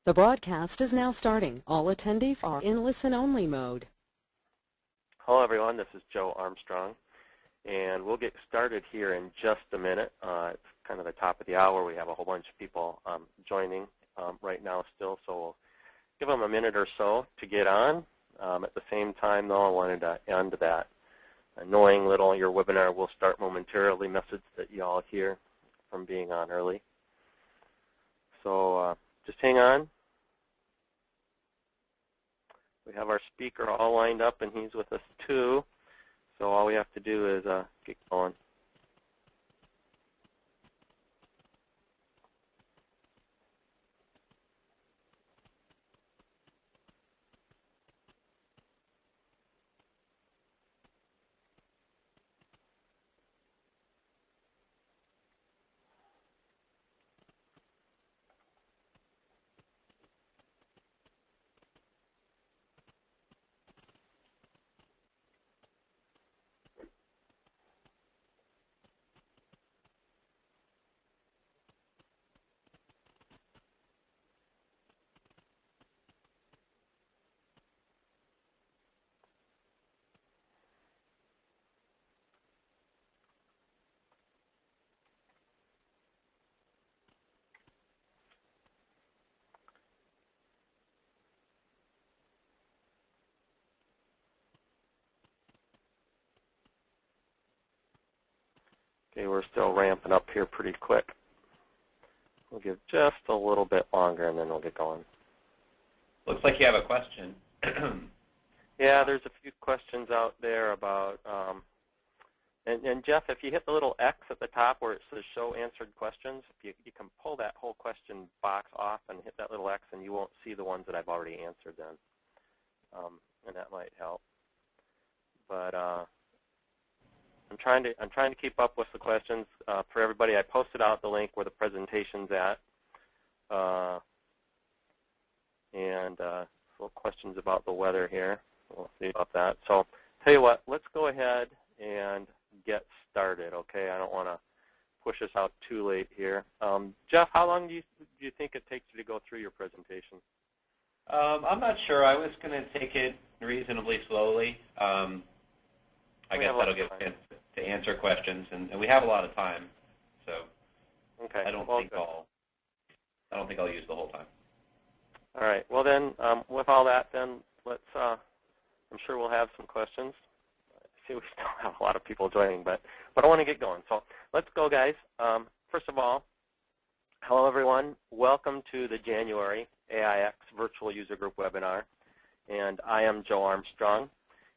The broadcast is now starting. All attendees are in listen-only mode. Hello, everyone. This is Joe Armstrong, and we'll get started here in just a minute. It's kind of the top of the hour. We have a whole bunch of people joining right now still, so we'll give them a minute or so to get on. At the same time, though, I wanted to end that annoying little "your webinar will start momentarily" message that you all hear from being on early. So just hang on. We have our speaker all lined up, and he's with us too. So all we have to do is get going. Okay, we're still ramping up here pretty quick. We'll give just a little bit longer, and then we'll get going. Looks like you have a question. Yeah, there's a few questions out there about, and Jeff, if you hit the little X at the top where it says Show Answered Questions, if you can pull that whole question box off and hit that little X, and you won't see the ones that I've already answered then, and that might help. But I'm trying to keep up with the questions for everybody. I posted out the link where the presentation's at, and so questions about the weather here. We'll see about that. So tell you what, let's go ahead and get started. Okay, I don't want to push us out too late here. Jeff, how long do you think it takes you to go through your presentation? I'm not sure. I was going to take it reasonably slowly. I guess that'll give a chance to answer questions, and we have a lot of time, so okay. I don't think I'll use the whole time. All right. Well, then, with all that, then let's. I'm sure we'll have some questions. I see we still have a lot of people joining, but I want to get going. So let's go, guys. First of all, hello, everyone. Welcome to the January AIX Virtual User Group webinar, and I am Joe Armstrong.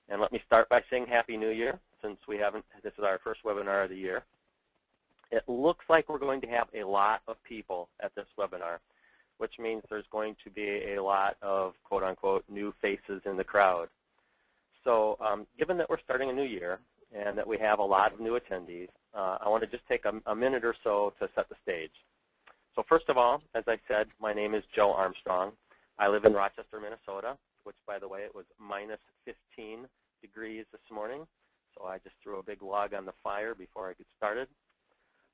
And let me start by saying Happy New Year, since this is our first webinar of the year. It looks like we're going to have a lot of people at this webinar, which means there's going to be a lot of quote-unquote new faces in the crowd. So given that we're starting a new year and that we have a lot of new attendees, I want to just take a minute or so to set the stage. So first of all, as I said, my name is Joe Armstrong. I live in Rochester, Minnesota, which, by the way, it was minus 15 degrees this morning. So I just threw a big log on the fire before I get started.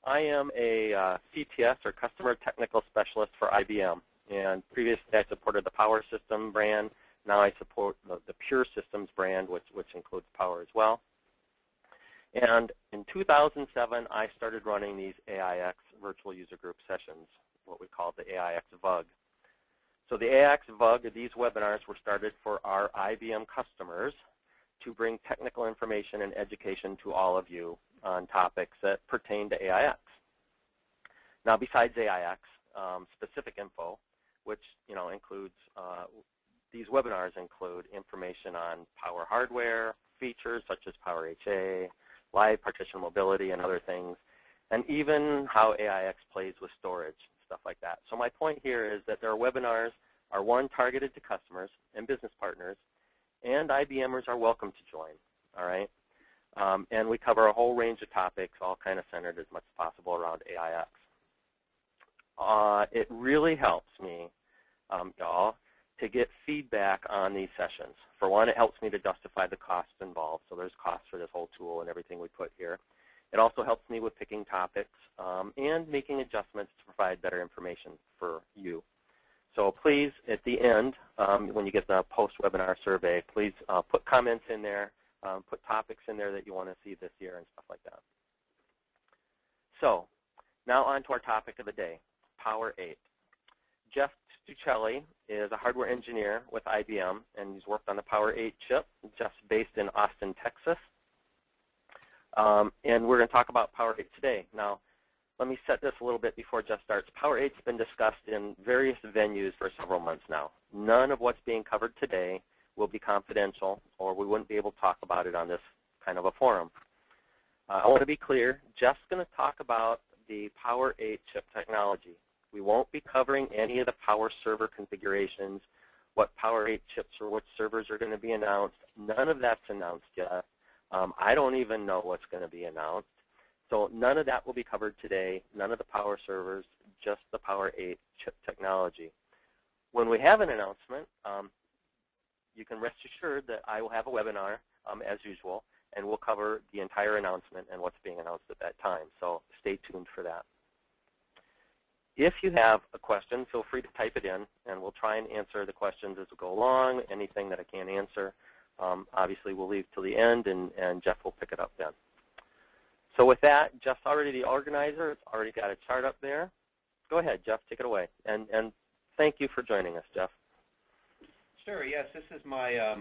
I am a CTS, or Customer Technical Specialist for IBM. And previously I supported the Power System brand. Now I support the Pure Systems brand, which includes Power as well. And in 2007, I started running these AIX Virtual User Group sessions, what we call the AIX VUG. So the AIX VUG, these webinars were started for our IBM customers to bring technical information and education to all of you on topics that pertain to AIX. Now, besides AIX, specific info, which includes, these webinars include information on Power hardware, features such as Power8, live partition mobility, and other things, and even how AIX plays with storage, stuff like that. So my point here is that their webinars are, one, targeted to customers and business partners, and IBMers are welcome to join, all right? And we cover a whole range of topics, all kind of centered as much as possible around AIX. It really helps me, y'all, to get feedback on these sessions. For one, it helps me to justify the costs involved, so there's costs for this whole tool and everything we put here. It also helps me with picking topics and making adjustments to provide better information for you. So please, at the end, when you get the post-webinar survey, please put comments in there, put topics in there that you want to see this year and stuff like that. So now on to our topic of the day, Power8. Jeff Stuccelli is a hardware engineer with IBM, and he's worked on the Power8 chip, just based in Austin, Texas. And we're going to talk about Power8 today. Now, let me set this a little bit before Jeff starts. Power8's been discussed in various venues for several months now. None of what's being covered today will be confidential, or we wouldn't be able to talk about it on this kind of a forum. I want to be clear, Jeff's going to talk about the Power8 chip technology. We won't be covering any of the power server configurations, what Power8 chips or what servers are going to be announced. None of that's announced yet. I don't even know what's going to be announced. So none of that will be covered today, none of the power servers, just the Power8 chip technology. When we have an announcement, you can rest assured that I will have a webinar, as usual, and we'll cover the entire announcement and what's being announced at that time. So stay tuned for that. If you have a question, feel free to type it in, and we'll try and answer the questions as we go along. Anything that I can't answer, obviously we'll leave till the end, and Jeff will pick it up then. So with that, Jeff's already the organizer. It's already got a chart up there. Go ahead, Jeff, take it away. And thank you for joining us, Jeff. Sure, yes, this is my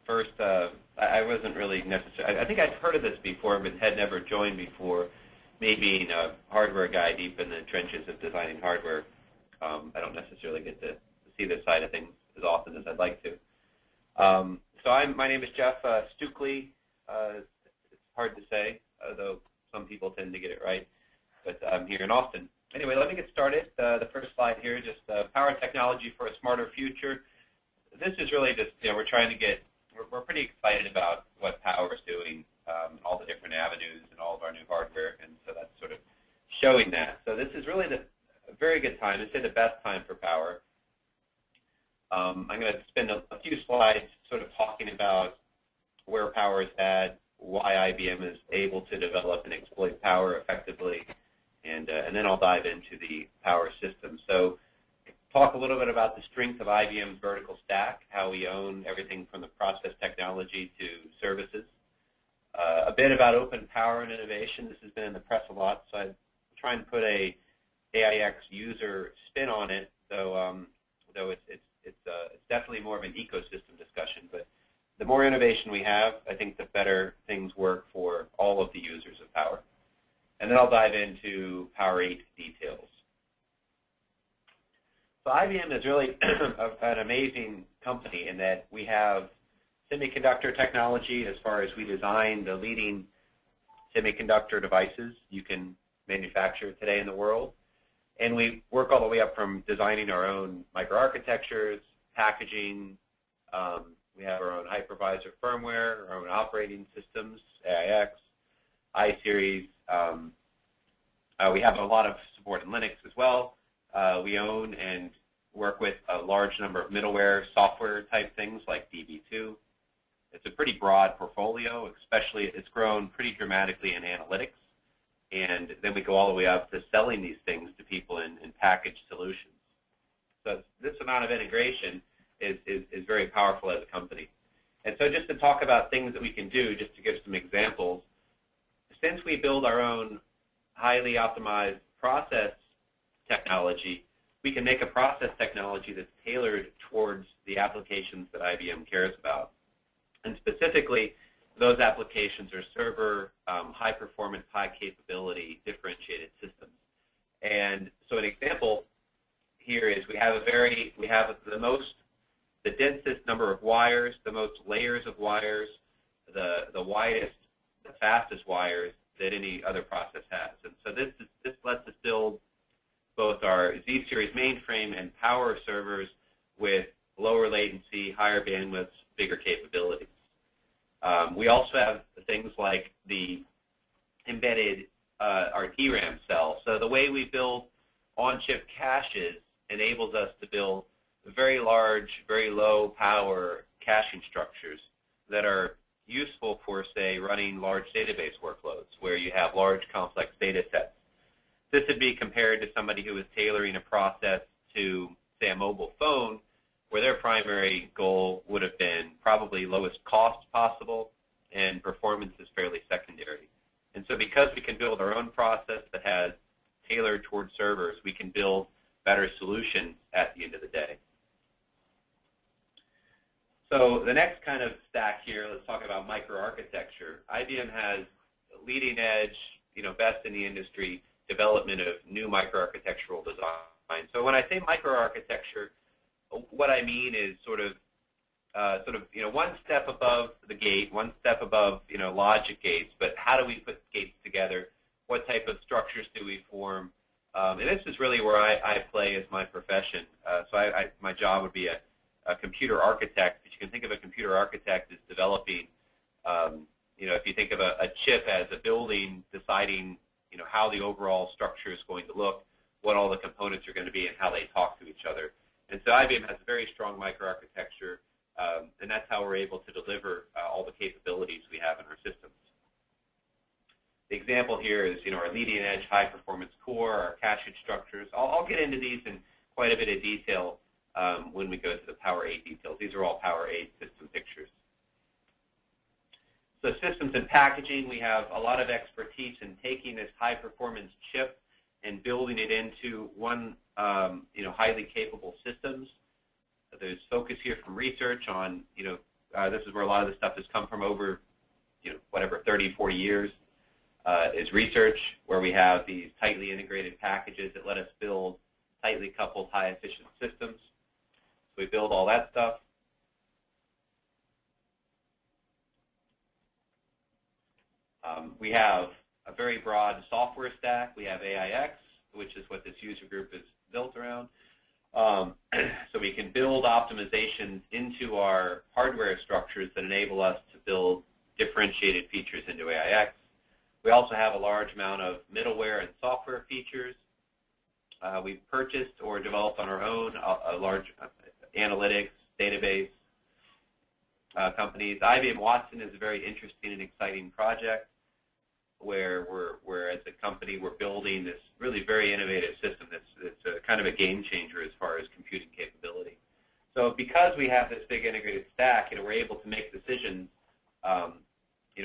first, I wasn't really necessarily, I think I'd heard of this before, but had never joined before. Me being a hardware guy deep in the trenches of designing hardware, I don't necessarily get to see this side of things as often as I'd like to. So my name is Jeff Stuccelli. It's hard to say, though some people tend to get it right, but I'm here in Austin. Anyway, let me get started. The first slide here, just power technology for a smarter future. This is really just, we're trying to get, we're pretty excited about what power is doing, all the different avenues and all of our new hardware, and so that's sort of showing that. So this is really a very good time, I'd say the best time for power. I'm going to spend a few slides sort of talking about where power is at, why IBM is able to develop and exploit power effectively, and then I'll dive into the power system. So talk a little bit about the strength of IBM's vertical stack, how we own everything from the process technology to services. A bit about open power and innovation. This has been in the press a lot, so I try and put a AIX user spin on it, though it's definitely more of an ecosystem discussion. But the more innovation we have, I think the better things work for all of the users of power. And then I'll dive into Power8 details. So IBM is really an amazing company in that we have semiconductor technology as far as we design the leading semiconductor devices you can manufacture today in the world. And we work all the way up from designing our own microarchitectures, packaging. We have our own hypervisor firmware, our own operating systems, AIX, iSeries. We have a lot of support in Linux as well. We own and work with a large number of middleware software type things like DB2. It's a pretty broad portfolio, especially it's grown pretty dramatically in analytics. And then we go all the way up to selling these things to people in packaged solutions. So this amount of integration is very powerful as a company. And so just to talk about things that we can do, just to give some examples, since we build our own highly optimized process technology, we can make a process technology that's tailored towards the applications that IBM cares about. And specifically, those applications are server, high-performance, high-capability, differentiated systems. And so an example here is we have the densest number of wires, the most layers of wires, the widest, the fastest wires that any other process has. And so this lets us build both our Z-series mainframe and power servers with lower latency, higher bandwidth, bigger capabilities. We also have things like the embedded our DRAM cell. So the way we build on-chip caches enables us to build very large, very low power caching structures that are useful for, say, running large database workloads where you have large complex data sets. This would be compared to somebody who is tailoring a process to say, a mobile phone, where their primary goal would have been probably lowest cost possible, and performance is fairly secondary. And so because we can build our own process that has tailored towards servers, we can build better solutions at the end of the day. So the next kind of stack here, let's talk about microarchitecture. IBM has leading edge, best in the industry development of new microarchitectural design. So when I say microarchitecture, what I mean is sort of one step above the gate, one step above logic gates. But how do we put gates together? What type of structures do we form? And this is really where I play as my profession. So my job would be a computer architect. But you can think of a computer architect as developing, if you think of a chip as a building, deciding how the overall structure is going to look, what all the components are going to be, and how they talk to each other. And so IBM has a very strong microarchitecture, and that's how we're able to deliver all the capabilities we have in our systems. The example here is, our leading edge high-performance core, our caching structures. I'll get into these in quite a bit of detail when we go to the Power8 details. These are all Power8 system pictures. So systems and packaging, we have a lot of expertise in taking this high-performance chip and building it into one, highly capable systems. There's focus here from research on, this is where a lot of this stuff has come from over, 30, 40 years. Is research, where we have these tightly integrated packages that let us build tightly coupled, high-efficient systems. So we build all that stuff. We have a very broad software stack. We have AIX, which is what this user group is built around. So we can build optimizations into our hardware structures that enable us to build differentiated features into AIX. We also have a large amount of middleware and software features. We've purchased or developed on our own a large analytics database companies. IBM Watson is a very interesting and exciting project where we're as a company, we're building this really very innovative system that's a kind of a game changer as far as computing capability. So because we have this big integrated stack, we're able to make decisions.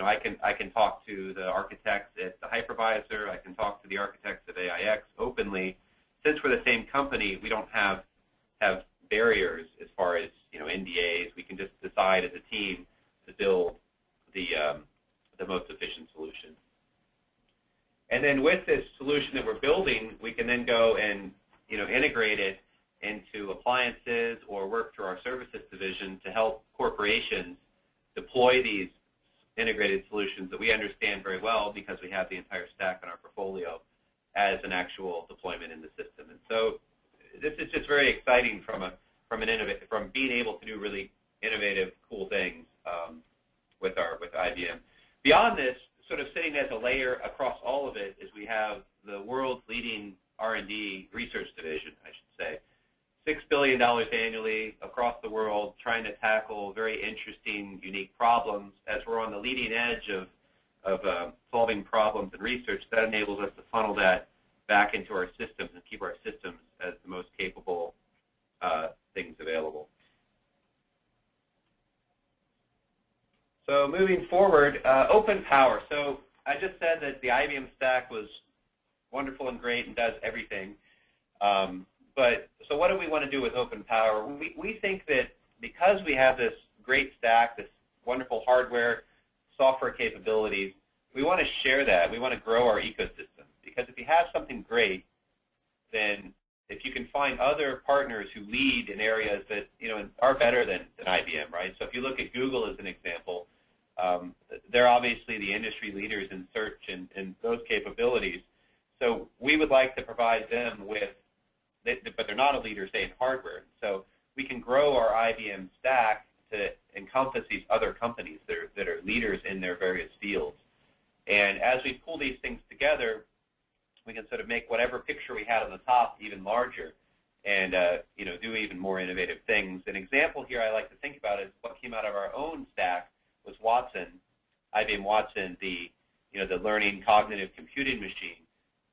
I can talk to the architects at the hypervisor. I can talk to the architects of AIX openly. Since we're the same company, we don't have barriers as far as NDAs. We can just decide as a team to build the most efficient solution. And then with this solution that we're building, we can then go and integrate it into appliances or work through our services division to help corporations deploy these integrated solutions that we understand very well because we have the entire stack in our portfolio as an actual deployment in the system. And so this is just very exciting from being able to do really innovative, cool things with IBM. Beyond this, sort of sitting as a layer across all of it, is we have the world's leading R&D research division, I should say. $6 billion annually across the world, trying to tackle very interesting, unique problems. As we're on the leading edge of solving problems and research, that enables us to funnel that back into our systems and keep our systems as the most capable things available. So moving forward, open power. So I just said that the IBM stack was wonderful and great and does everything. So what do we want to do with open power? We think that because we have this great stack, this wonderful hardware, software capabilities, we want to share that. We want to grow our ecosystem. Because if you have something great, then if you can find other partners who lead in areas that are better than IBM, right? So if you look at Google as an example, they're obviously the industry leaders in search and those capabilities. So we would like to provide them with, but they're not a leader, say, in hardware. So we can grow our IBM stack to encompass these other companies that are leaders in their various fields. And as we pull these things together, we can sort of make whatever picture we had on the top even larger and do even more innovative things. An example here I like to think about is what came out of our own stack was Watson, IBM Watson, the learning cognitive computing machine.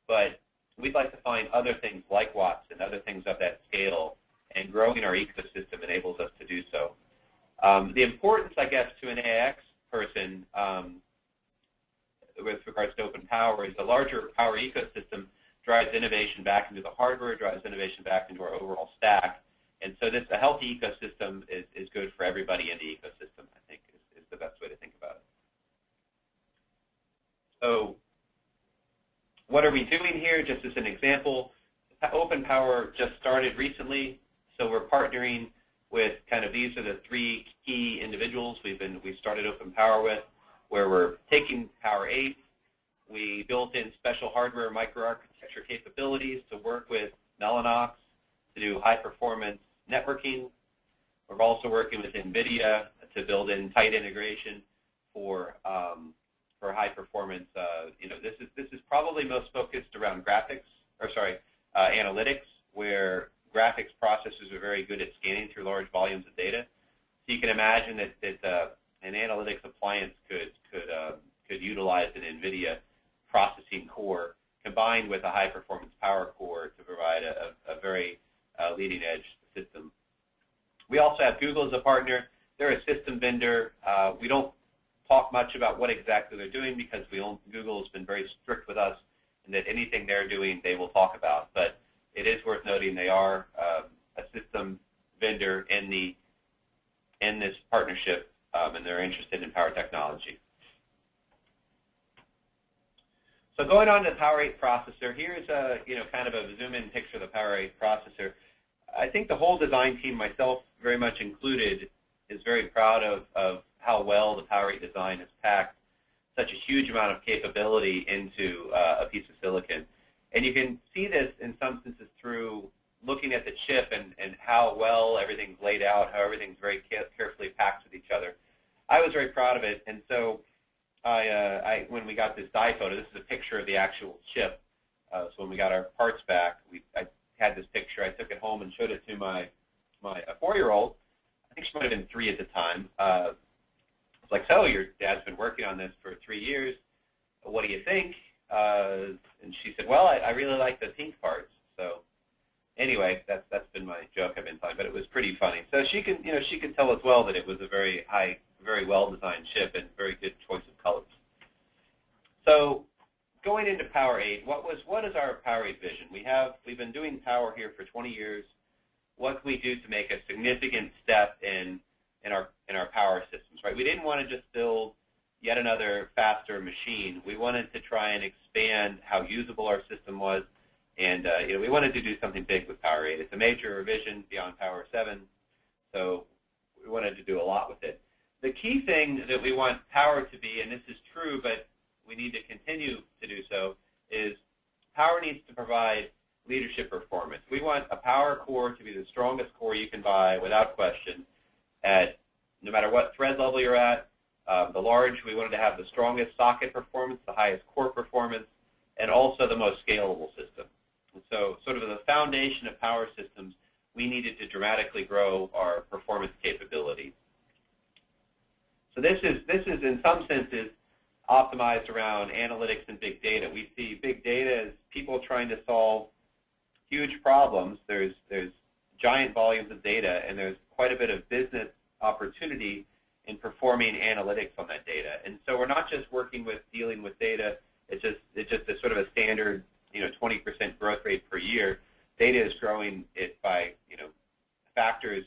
But we'd like to find other things like Watson, other things of that scale and growing our ecosystem enables us to do so. The importance, I guess, to an AIX person with regards to open power is the larger power ecosystem drives innovation back into the hardware, drives innovation back into our overall stack. And so a healthy ecosystem is good for everybody in the ecosystem, I think, is the best way to think about it. So what are we doing here? Just as an example, open power just started recently, so we're partnering with these are the three key individuals we started open power with, where we're taking Power8. We built in special hardware microarchitecture capabilities to work with Mellanox to do high-performance networking. We're also working with NVIDIA to build in tight integration for high-performance. This is probably most focused around analytics, where graphics processors are very good at scanning through large volumes of data. So you can imagine that an analytics appliance could utilize an NVIDIA processing core combined with a high-performance power core to provide a very leading-edge system. We also have Google as a partner. They're a system vendor. We don't talk much about what exactly they're doing because Google has been very strict with us, and that anything they're doing they will talk about. But it is worth noting they are a system vendor in this partnership, and they're interested in power technology. So going on to the Power8 processor, here's kind of a zoom-in picture of the Power8 processor. I think the whole design team, myself very much included, is very proud of how well the Power8 design has packed such a huge amount of capability into a piece of silicon. And you can see this in some senses through looking at the chip and how well everything's laid out, how everything's very carefully packed with each other. I was very proud of it, and so when we got this die photo, this is a picture of the actual chip. So when we got our parts back, I had this picture. I took it home and showed it to my 4-year-old. I think she might have been 3 at the time. I was like, so your dad's been working on this for 3 years. What do you think? And she said, well, I really like the pink parts. So anyway, that's been my joke I've been telling, but it was pretty funny. So she can tell as well that it was a very well-designed chip and very good choice of colors. So going into Power8, what is our Power8 vision? We've been doing power here for 20 years. What can we do to make a significant step in our power systems? Right? We didn't want to just build yet another faster machine. We wanted to try and expand how usable our system was, and we wanted to do something big with Power8. It's a major revision beyond Power 7, so we wanted to do a lot with it. The key thing that we want power to be, and this is true, but we need to continue to do so, is power needs to provide leadership performance. We want a power core to be the strongest core you can buy without question at no matter what thread level you're at. We wanted to have the strongest socket performance, the highest core performance, and also the most scalable system. And so sort of the foundation of power systems, we needed to dramatically grow our performance capability. So this is in some senses optimized around analytics and big data. We see big data as people trying to solve huge problems. There's giant volumes of data, and there's quite a bit of business opportunity in performing analytics on that data. And so we're not just dealing with data. It's just a sort of a standard 20% growth rate per year. Data is growing it by factors,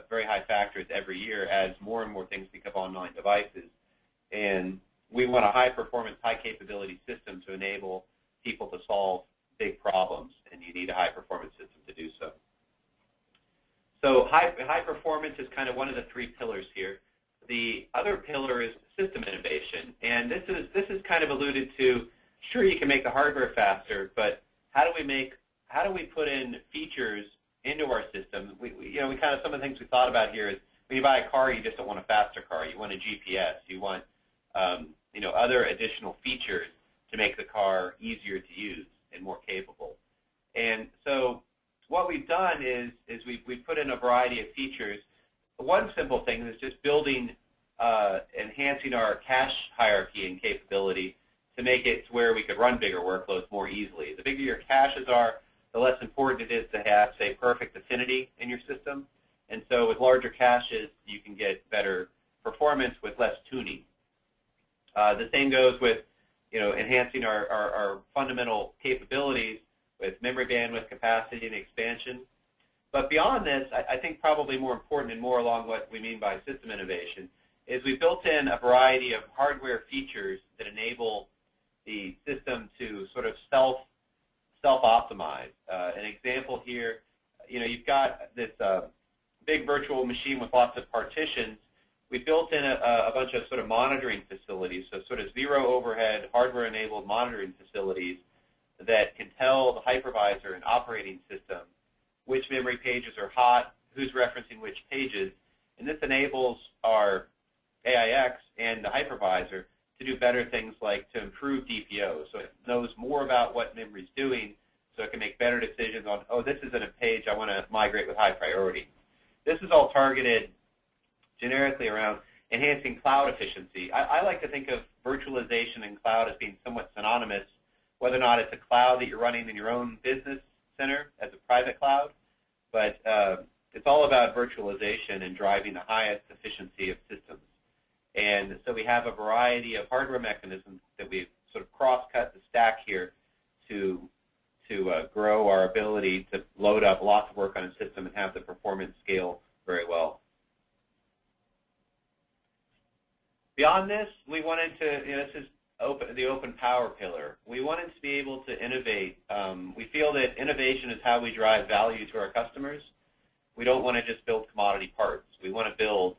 very high factors every year as more and more things become online devices. And we want a high-performance, high-capability system to enable people to solve big problems, and you need a high-performance system to do so. So high performance is kind of one of the 3 pillars here. The other pillar is system innovation, and this is kind of alluded to. Sure, you can make the hardware faster, but how do we put in features into our system? Some of the things we thought about here is when you buy a car, you just don't want a faster car. You want a GPS. You want other additional features to make the car easier to use and more capable. And so what we've done is we've put in a variety of features. One simple thing is just enhancing our cache hierarchy and capability to make it to where we could run bigger workloads more easily. The bigger your caches are, the less important it is to have, say, perfect affinity in your system. And so with larger caches, you can get better performance with less tuning. The same goes with enhancing our fundamental capabilities with memory bandwidth, capacity, and expansion. But beyond this, I think probably more important and more along what we mean by system innovation is we built in a variety of hardware features that enable the system to sort of self-optimize. An example here, you've got this big virtual machine with lots of partitions. We built in a bunch of sort of monitoring facilities, so sort of zero overhead, hardware-enabled monitoring facilities that can tell the hypervisor and operating system which memory pages are hot, who's referencing which pages, and this enables our AIX and the hypervisor to do better things like to improve DPO. So it knows more about what memory's doing, so it can make better decisions on, oh, this isn't a page I want to migrate with high priority. This is all targeted generically around enhancing cloud efficiency. I like to think of virtualization and cloud as being somewhat synonymous, whether or not it's a cloud that you're running in your own business center as a private cloud, but it's all about virtualization and driving the highest efficiency of systems. And so we have a variety of hardware mechanisms that we've sort of cross-cut the stack here to grow our ability to load up lots of work on a system and have the performance scale very well. Beyond this, we wanted to, this is the open power pillar. We wanted to be able to innovate. We feel that innovation is how we drive value to our customers. We don't want to just build commodity parts. We want to build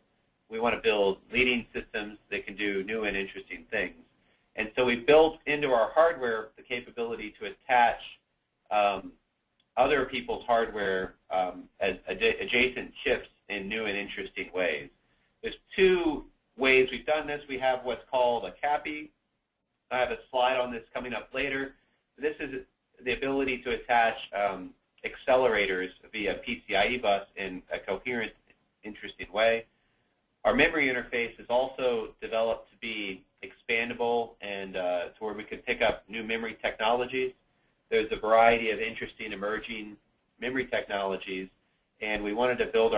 leading systems that can do new and interesting things. And so we built into our hardware the capability to attach other people's hardware as adjacent chips in new and interesting ways. There's two ways we've done this. We have what's called a CAPI. I have a slide on this coming up later. This is the ability to attach accelerators via PCIe bus in a coherent, interesting way. Our memory interface is also developed to be expandable and to where we could pick up new memory technologies. There's a variety of interesting emerging memory technologies, and we wanted to build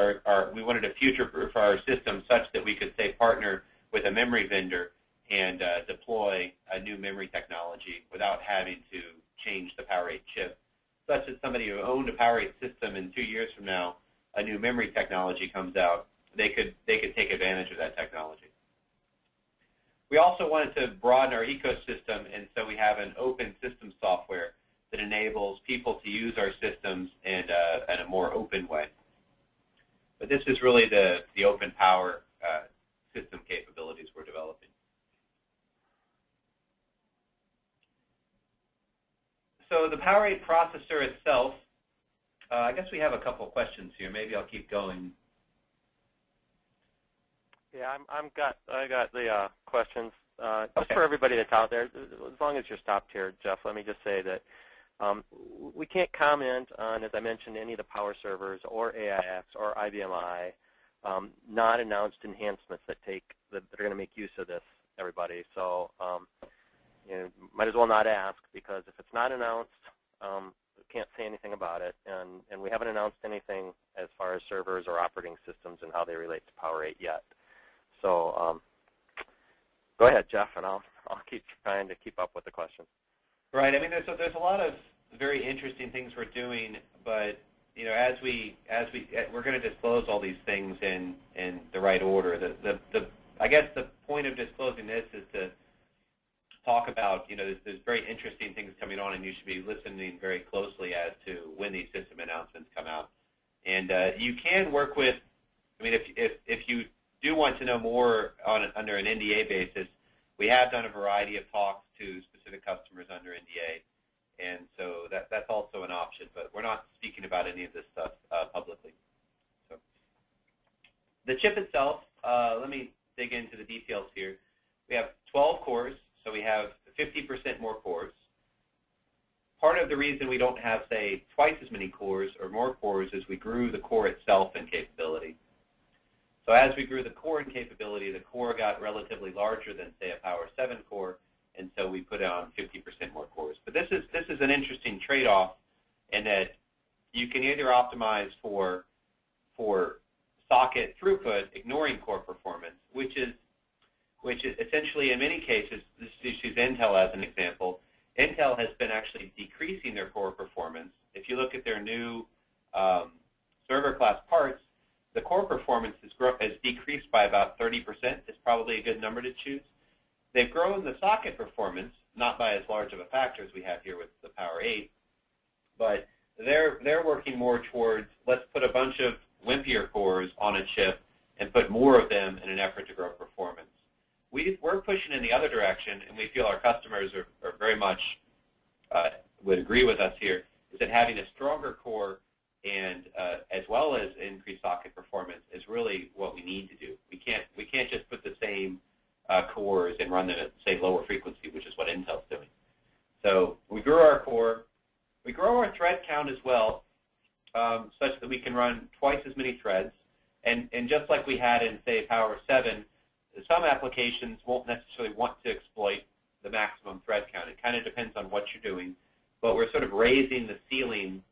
we wanted to future-proof our system such that we could, say, partner with a memory vendor and deploy a new memory technology without having to change the Power8 chip, such that somebody who owned a Power8 system in 2 years from now, a new memory technology comes out, they could take advantage of that technology. We also wanted to broaden our ecosystem, and so we have an open system software that enables people to use our systems in a more open way. But this is really the open power system capabilities we're developing. So the Power8 processor itself, I guess we have a couple of questions here. Maybe I'll keep going. Yeah, I got the questions. Just Okay. for everybody that's out there, as long as you're stopped here, Jeff, let me just say that we can't comment on, as I mentioned, any of the power servers or AIX or IBM-I not announced enhancements that are going to make use of this, everybody. So might as well not ask, because if it's not announced, we can't say anything about it, and we haven't announced anything as far as servers or operating systems and how they relate to Power8 yet. So go ahead, Jeff, and I'll keep trying to keep up with the questions. Right. I mean, there's a lot of very interesting things we're doing, but as we're going to disclose all these things in the right order. I guess the point of disclosing this is to talk about, there's very interesting things coming on, and you should be listening very closely as to when these system announcements come out. And you can work with, I mean, if you do want to know more under an NDA basis, we have done a variety of talks to specific customers under NDA, and so that's also an option, but we're not speaking about any of this stuff publicly. So the chip itself, let me dig into the details here. We have 12 cores, so we have 50% more cores. Part of the reason we don't have, say, twice as many cores or more cores is we grew the core itself in capability. So as we grew the core in capability, the core got relatively larger than, say, a Power 7 core, and so we put on 50% more cores. But this is an interesting trade-off, and that you can either optimize for socket throughput, ignoring core performance, which is essentially in many cases, let's use Intel as an example. Intel has been actually decreasing their core performance. If you look at their new server class parts, the core performance has decreased by about 30%. Is probably a good number to choose. They've grown the socket performance, not by as large of a factor as we have here with the Power8, but they're working more towards, let's put a bunch of wimpier cores on a chip and put more of them in an effort to grow performance. We're pushing in the other direction, and we feel our customers are very much would agree with us here, is that having a stronger core and as well as increased socket performance is really what we need to do. We can't just put the same cores and run them at, say, lower frequency, which is what Intel's doing. So we grew our core. We grow our thread count as well, such that we can run twice as many threads. And just like we had in, say, Power7, some applications won't necessarily want to exploit the maximum thread count. It kind of depends on what you're doing. But we're sort of raising the ceiling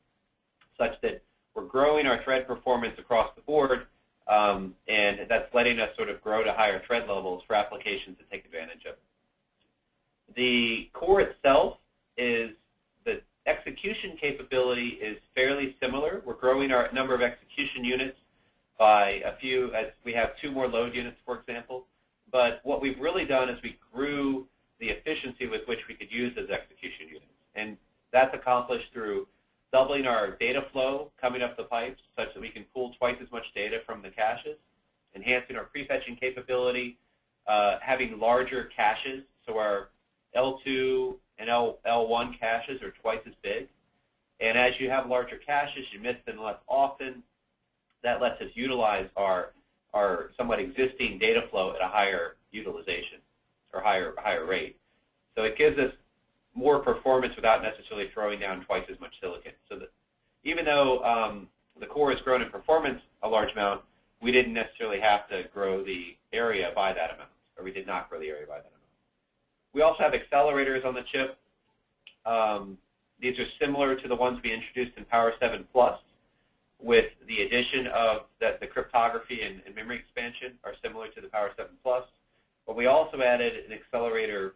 such that we're growing our thread performance across the board, and that's letting us sort of grow to higher thread levels for applications to take advantage of it. The core itself is, the execution capability is fairly similar. We're growing our number of execution units by a few, as we have 2 more load units, for example. But what we've really done is we grew the efficiency with which we could use those execution units. And that's accomplished through doubling our data flow coming up the pipes such that we can pull twice as much data from the caches, enhancing our prefetching capability, having larger caches, so our L2 and L1 caches are twice as big. And as you have larger caches, you miss them less often. That lets us utilize our somewhat existing data flow at a higher utilization or higher rate. So it gives us more performance without necessarily throwing down twice as much silicon. So that even though the core has grown in performance a large amount, we didn't necessarily have to grow the area by that amount, or we did not grow the area by that amount. We also have accelerators on the chip. These are similar to the ones we introduced in Power7 Plus, with the addition of the cryptography and memory expansion are similar to the Power7 Plus. But we also added an accelerator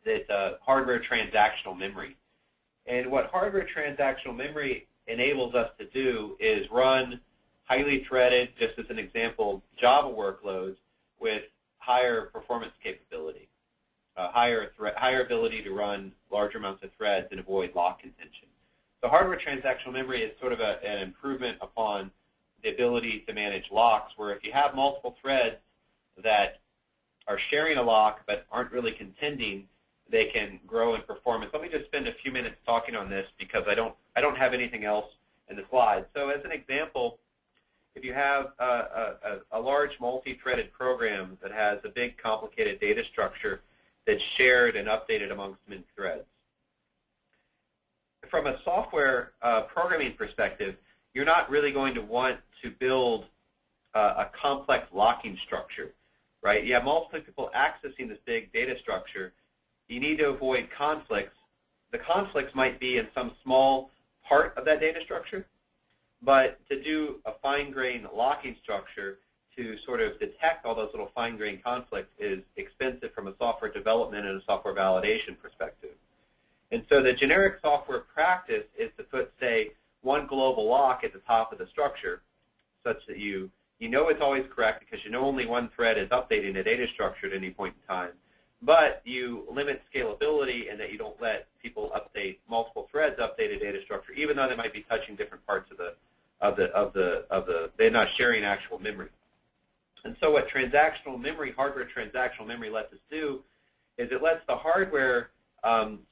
that's hardware transactional memory. And what hardware transactional memory enables us to do is run highly threaded, just as an example, Java workloads with higher performance capability, higher ability to run larger amounts of threads and avoid lock contention. So hardware transactional memory is sort of an improvement upon the ability to manage locks, where if you have multiple threads that are sharing a lock but aren't really contending, they can grow in performance. Let me just spend a few minutes talking on this because I don't have anything else in the slides. So as an example, if you have a large multi-threaded program that has a big complicated data structure that's shared and updated amongst many threads, from a software programming perspective, you're not really going to want to build a complex locking structure, right? You have multiple people accessing this big data structure. You need to avoid conflicts. The conflicts might be in some small part of that data structure, but to do a fine-grained locking structure to sort of detect all those little fine-grained conflicts is expensive from a software development and a software validation perspective. And so the generic software practice is to put, say, one global lock at the top of the structure such that you know it's always correct because you know only one thread is updating the data structure at any point in time, but you limit scalability and that you don't let people update multiple threads update a data structure, even though they might be touching different parts of the they're not sharing actual memory. And so what transactional memory, hardware transactional memory lets us do is it lets the hardware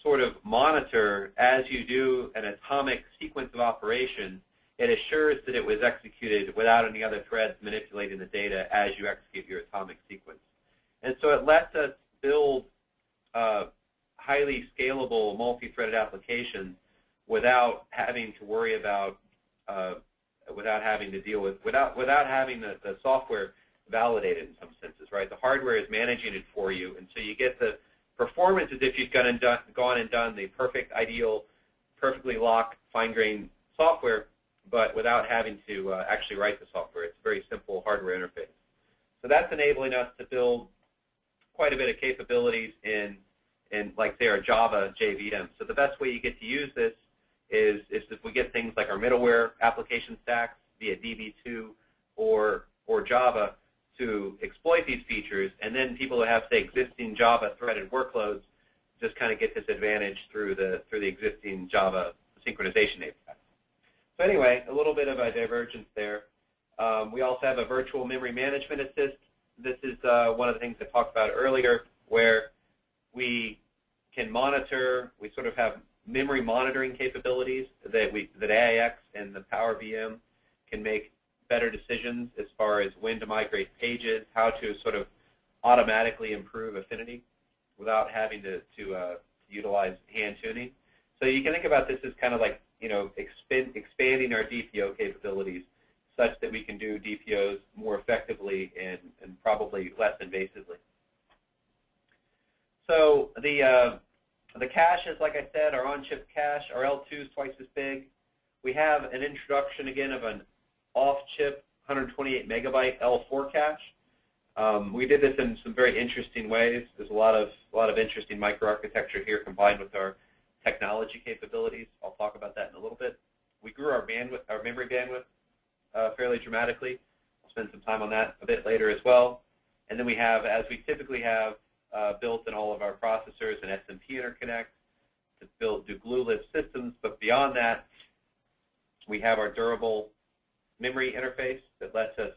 sort of monitor as you do an atomic sequence of operations. It assures that it was executed without any other threads manipulating the data as you execute your atomic sequence. And so it lets us build highly scalable multi-threaded applications without having to worry about, without having to deal with, without having the software validated in some senses, right? The hardware is managing it for you, and so you get the performance as if you've gone and done the perfect ideal perfectly lock fine-grained software, but without having to actually write the software. It's a very simple hardware interface. So that's enabling us to build quite a bit of capabilities in like, say, our Java JVM. So the best way you get to use this is if we get things like our middleware application stacks via DB2 or Java to exploit these features, and then people who have, say, existing Java threaded workloads just kind of get this advantage through the existing Java synchronization API. So anyway, a little bit of a divergence there. We also have a virtual memory management assist. This is one of the things I talked about earlier, where we can monitor. We sort of have memory monitoring capabilities that AIX and the Power VM can make better decisions as far as when to migrate pages, how to sort of automatically improve affinity without having to utilize hand tuning. So you can think about this as kind of like, expanding our DPO capabilities such that we can do DPOs more effectively and probably less invasively. So the caches, like I said, our on-chip cache, our L2 is twice as big. We have an introduction, again, of an off-chip 128 megabyte L4 cache. We did this in some very interesting ways. There's a lot of interesting microarchitecture here combined with our technology capabilities. I'll talk about that in a little bit. We grew our memory bandwidth fairly dramatically. I'll spend some time on that a bit later as well. And then we have, as we typically have, built in all of our processors an SMP interconnect to do glue-live systems. But beyond that, we have our durable memory interface that lets us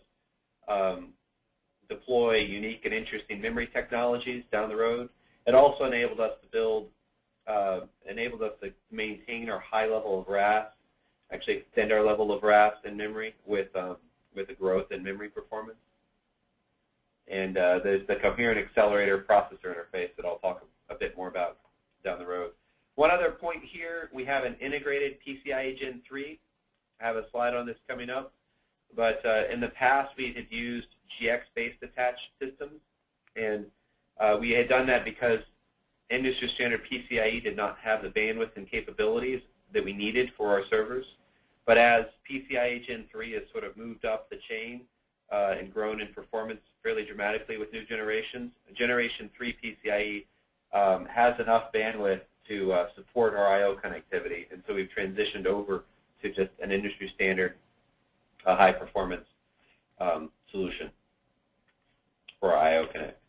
deploy unique and interesting memory technologies down the road. It also enabled us to maintain our high level of RAS, actually extend our level of RAS in memory with the growth in memory performance. And there's the coherent accelerator processor interface that I'll talk a bit more about down the road. One other point here, we have an integrated PCIe Gen 3. I have a slide on this coming up. But in the past, we had used GX-based attached systems. And we had done that because industry standard PCIe did not have the bandwidth and capabilities that we needed for our servers. But as PCIe Gen 3 has sort of moved up the chain and grown in performance fairly dramatically with new generations, Generation 3 PCIe has enough bandwidth to support our I/O connectivity. And so we've transitioned over to just an industry standard high-performance solution for our I/O connect.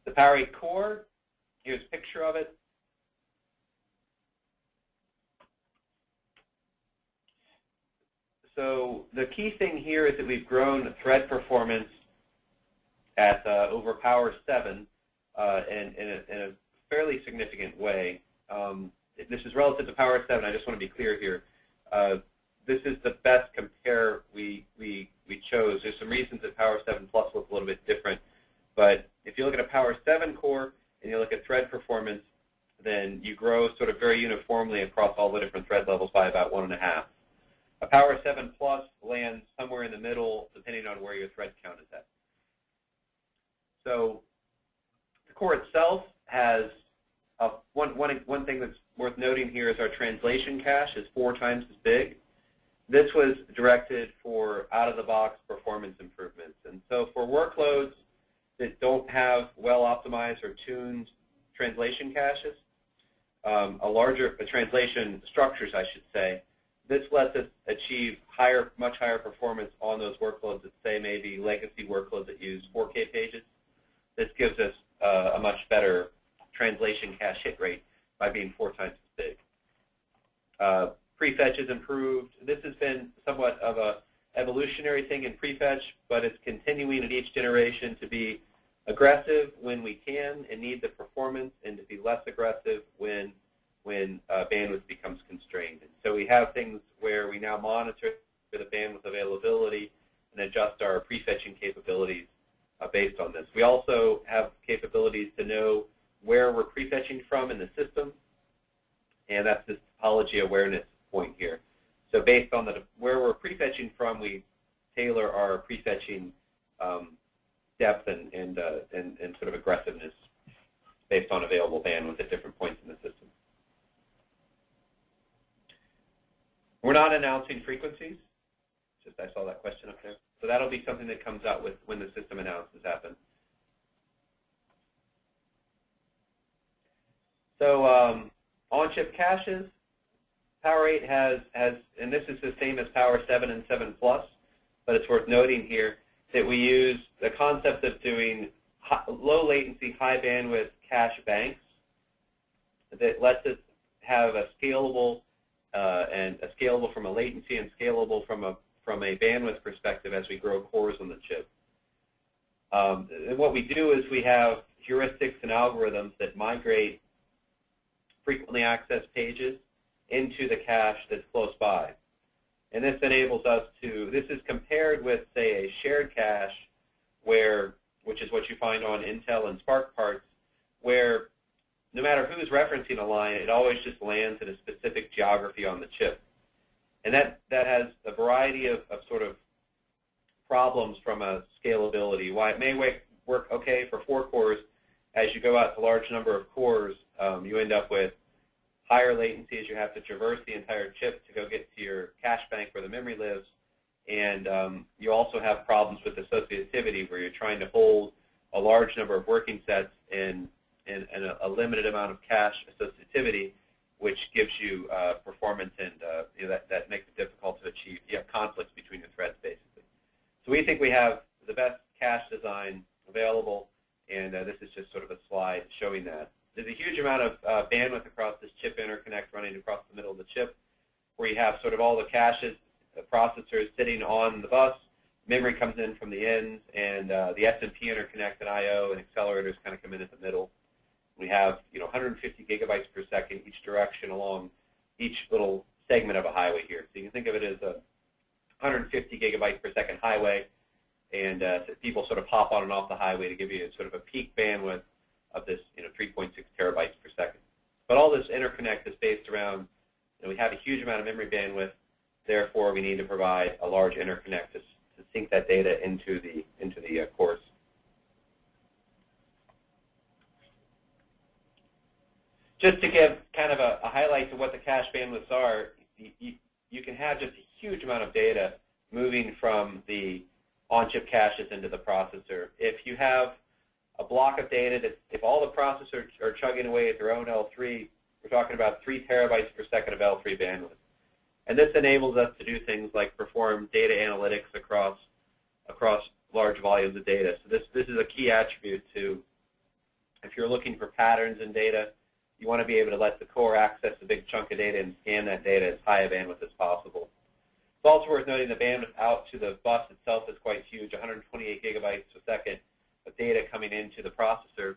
The Power8 core, here's a picture of it. So the key thing here is that we've grown thread performance at over Power7 in a fairly significant way. This is relative to Power7. I just want to be clear here. This is the best compare we chose. There's some reasons that Power7 Plus looks a little bit different. But if you look at a Power7 core and you look at thread performance, then you grow sort of very uniformly across all the different thread levels by about 1.5. A Power7 Plus lands somewhere in the middle, depending on where your thread count is at. So the core itself has one thing that's worth noting here is our translation cache is 4 times as big. This was directed for out-of-the-box performance improvements. And so for workloads that don't have well-optimized or tuned translation caches, translation structures, I should say, this lets us achieve much higher performance on those workloads that, say, maybe legacy workloads that use 4K pages. This gives us a much better translation cache hit rate by being 4 times as big. Prefetch is improved. This has been somewhat of a evolutionary thing in prefetch, but it's continuing at each generation to be aggressive when we can and need the performance, and to be less aggressive when bandwidth becomes constrained. And so we have things where we now monitor the bandwidth availability and adjust our prefetching capabilities based on this. We also have capabilities to know where we're prefetching from in the system, and that's this topology awareness point here. So based on where we're prefetching from, we tailor our prefetching depth and sort of aggressiveness based on available bandwidth at different points in the system. not announcing frequencies. Just I saw that question up there. So that'll be something that comes out with when the system announces happen. So on-chip caches, Power8 has, and this is the same as Power 7 and 7 Plus, but it's worth noting here that we use the concept of doing low latency, high bandwidth cache banks that lets us have a scalable from a latency and scalable from a bandwidth perspective as we grow cores on the chip. And what we do is we have heuristics and algorithms that migrate frequently accessed pages into the cache that's close by. And this enables us to, this is compared with, say, a shared cache, which is what you find on Intel and Spark parts, where no matter who's referencing a line, it always just lands in a specific geography on the chip. And that has a variety of sort of problems from a scalability. Why it may work okay for 4 cores, as you go out to a large number of cores, you end up with higher latency as you have to traverse the entire chip to go get to your cache bank where the memory lives. And you also have problems with associativity where you're trying to hold a large number of working sets in a limited amount of cache associativity, which gives you performance and that makes it difficult to achieve. You have conflicts between your threads, basically. So we think we have the best cache design available, and this is just sort of a slide showing that. There's a huge amount of bandwidth across this chip interconnect running across the middle of the chip, where you have sort of all the caches, the processors sitting on the bus, memory comes in from the ends, and the SMP interconnect and I/O and accelerators kind of come in at the middle. We have 150 gigabytes per second each direction along each little segment of a highway here. So you can think of it as a 150 gigabyte per second highway, and so people sort of pop on and off the highway to give you sort of a peak bandwidth of this 3.6 terabytes per second. But all this interconnect is based around, we have a huge amount of memory bandwidth, therefore we need to provide a large interconnect to sync that data into the cores. Just to give kind of a highlight to what the cache bandwidths are, you can have just a huge amount of data moving from the on-chip caches into the processor. If you have a block of data that, if all the processors are chugging away at their own L3, we're talking about 3 terabytes per second of L3 bandwidth. And this enables us to do things like perform data analytics across large volumes of data. So this is a key attribute to, if you're looking for patterns in data, you want to be able to let the core access a big chunk of data and scan that data as high a bandwidth as possible. It's also worth noting the bandwidth out to the bus itself is quite huge, 128 gigabytes per second of data coming into the processor.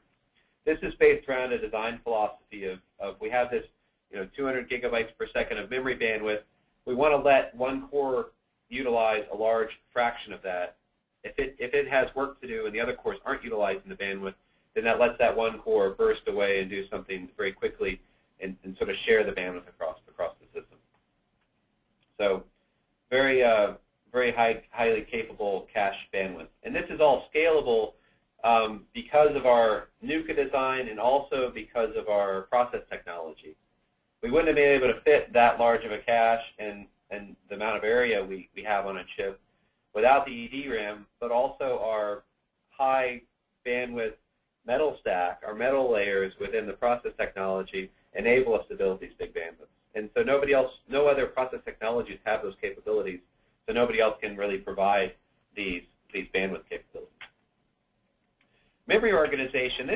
This is based around a design philosophy of we have this 200 gigabytes per second of memory bandwidth. We want to let one core utilize a large fraction of that. If it has work to do and the other cores aren't utilizing the bandwidth, then that lets that one core burst away and do something very quickly and sort of share the bandwidth across the system. So very highly capable cache bandwidth. And this is all scalable because of our NUCA design and also because of our process technology. We wouldn't have been able to fit that large of a cache and the amount of area we have on a chip without the EDRAM, but also our high bandwidth metal stack, our metal layers within the process technology enable us to build these big bandwidths. And so no other process technologies have those capabilities, so nobody else can really provide these bandwidth capabilities. Memory organization,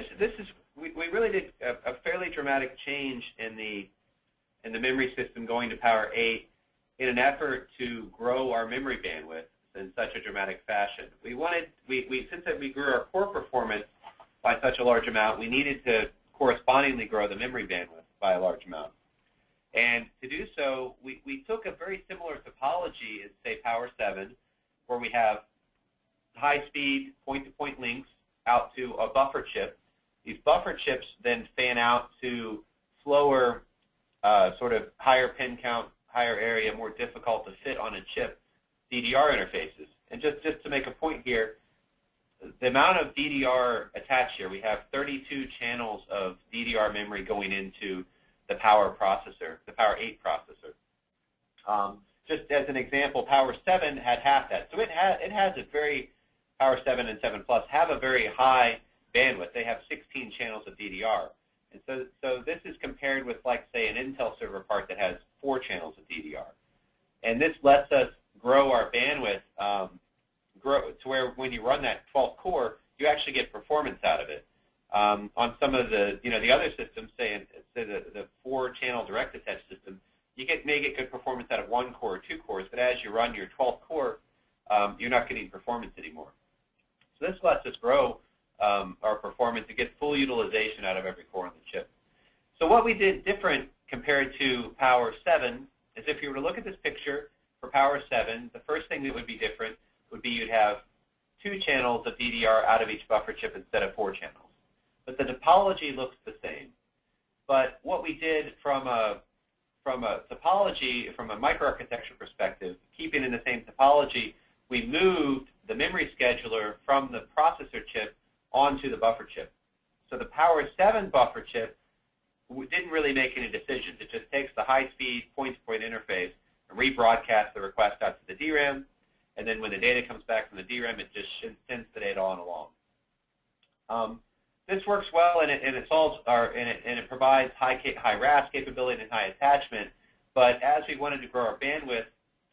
we really did a fairly dramatic change in the memory system going to Power8 in an effort to grow our memory bandwidth in such a dramatic fashion. Since we grew our core performance by such a large amount, we needed to correspondingly grow the memory bandwidth by a large amount. And to do so, we took a very similar topology as, say, Power 7, where we have high-speed point-to-point links out to a buffer chip. These buffer chips then fan out to slower, sort of higher pin count, higher area, more difficult to fit on a chip DDR interfaces. And just to make a point here, the amount of DDR attached here, we have 32 channels of DDR memory going into the Power processor, the Power8 processor. just as an example, Power 7 had half that. So it has a very, Power 7 and 7 Plus have a very high bandwidth. They have 16 channels of DDR. And so this is compared with, like, say, an Intel server part that has 4 channels of DDR. And this lets us grow our bandwidth, grow to where when you run that 12th core, you actually get performance out of it. On some of the, the other systems, say the 4-channel direct attach system, you may get good performance out of 1 core or 2 cores, but as you run your 12th core, you're not getting performance anymore. So this lets us grow our performance to get full utilization out of every core on the chip. So what we did different compared to Power 7 is, if you were to look at this picture for Power 7, the first thing that would be different would be you'd have 2 channels of DDR out of each buffer chip instead of 4 channels. But the topology looks the same. But what we did from a topology, from a microarchitecture perspective, keeping in the same topology, we moved the memory scheduler from the processor chip onto the buffer chip. So the Power 7 buffer chip didn't really make any decisions. It just takes the high-speed point-to-point interface and rebroadcasts the request out to the DRAM, and then when the data comes back from the DRAM, it just sends the data on along. This works well, and it solves and it provides high RAS capability and high attachment. But as we wanted to grow our bandwidth,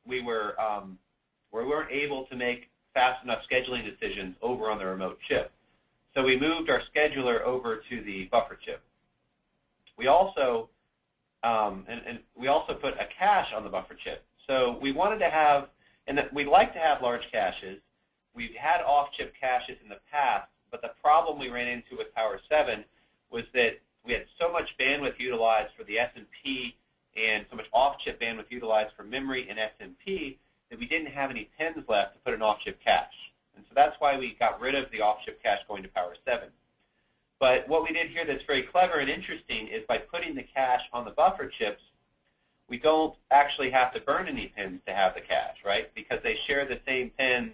we weren't able to make fast enough scheduling decisions over on the remote chip. So we moved our scheduler over to the buffer chip. We also we also put a cache on the buffer chip. So we wanted to have, and we'd like to have large caches. We've had off-chip caches in the past, but the problem we ran into with Power 7 was that we had so much bandwidth utilized for the SMP and so much off-chip bandwidth utilized for memory and SMP that we didn't have any pins left to put an off-chip cache. And so that's why we got rid of the off-chip cache going to Power 7. But what we did here that's very clever and interesting is by putting the cache on the buffer chips, we don't actually have to burn any pins to have the cache, right? Because they share the same pins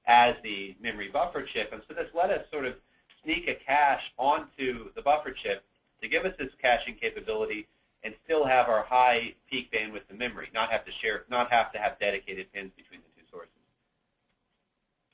as the memory buffer chip. And so this let us sort of sneak a cache onto the buffer chip to give us this caching capability and still have our high peak bandwidth in memory, not have to have dedicated pins between the two sources.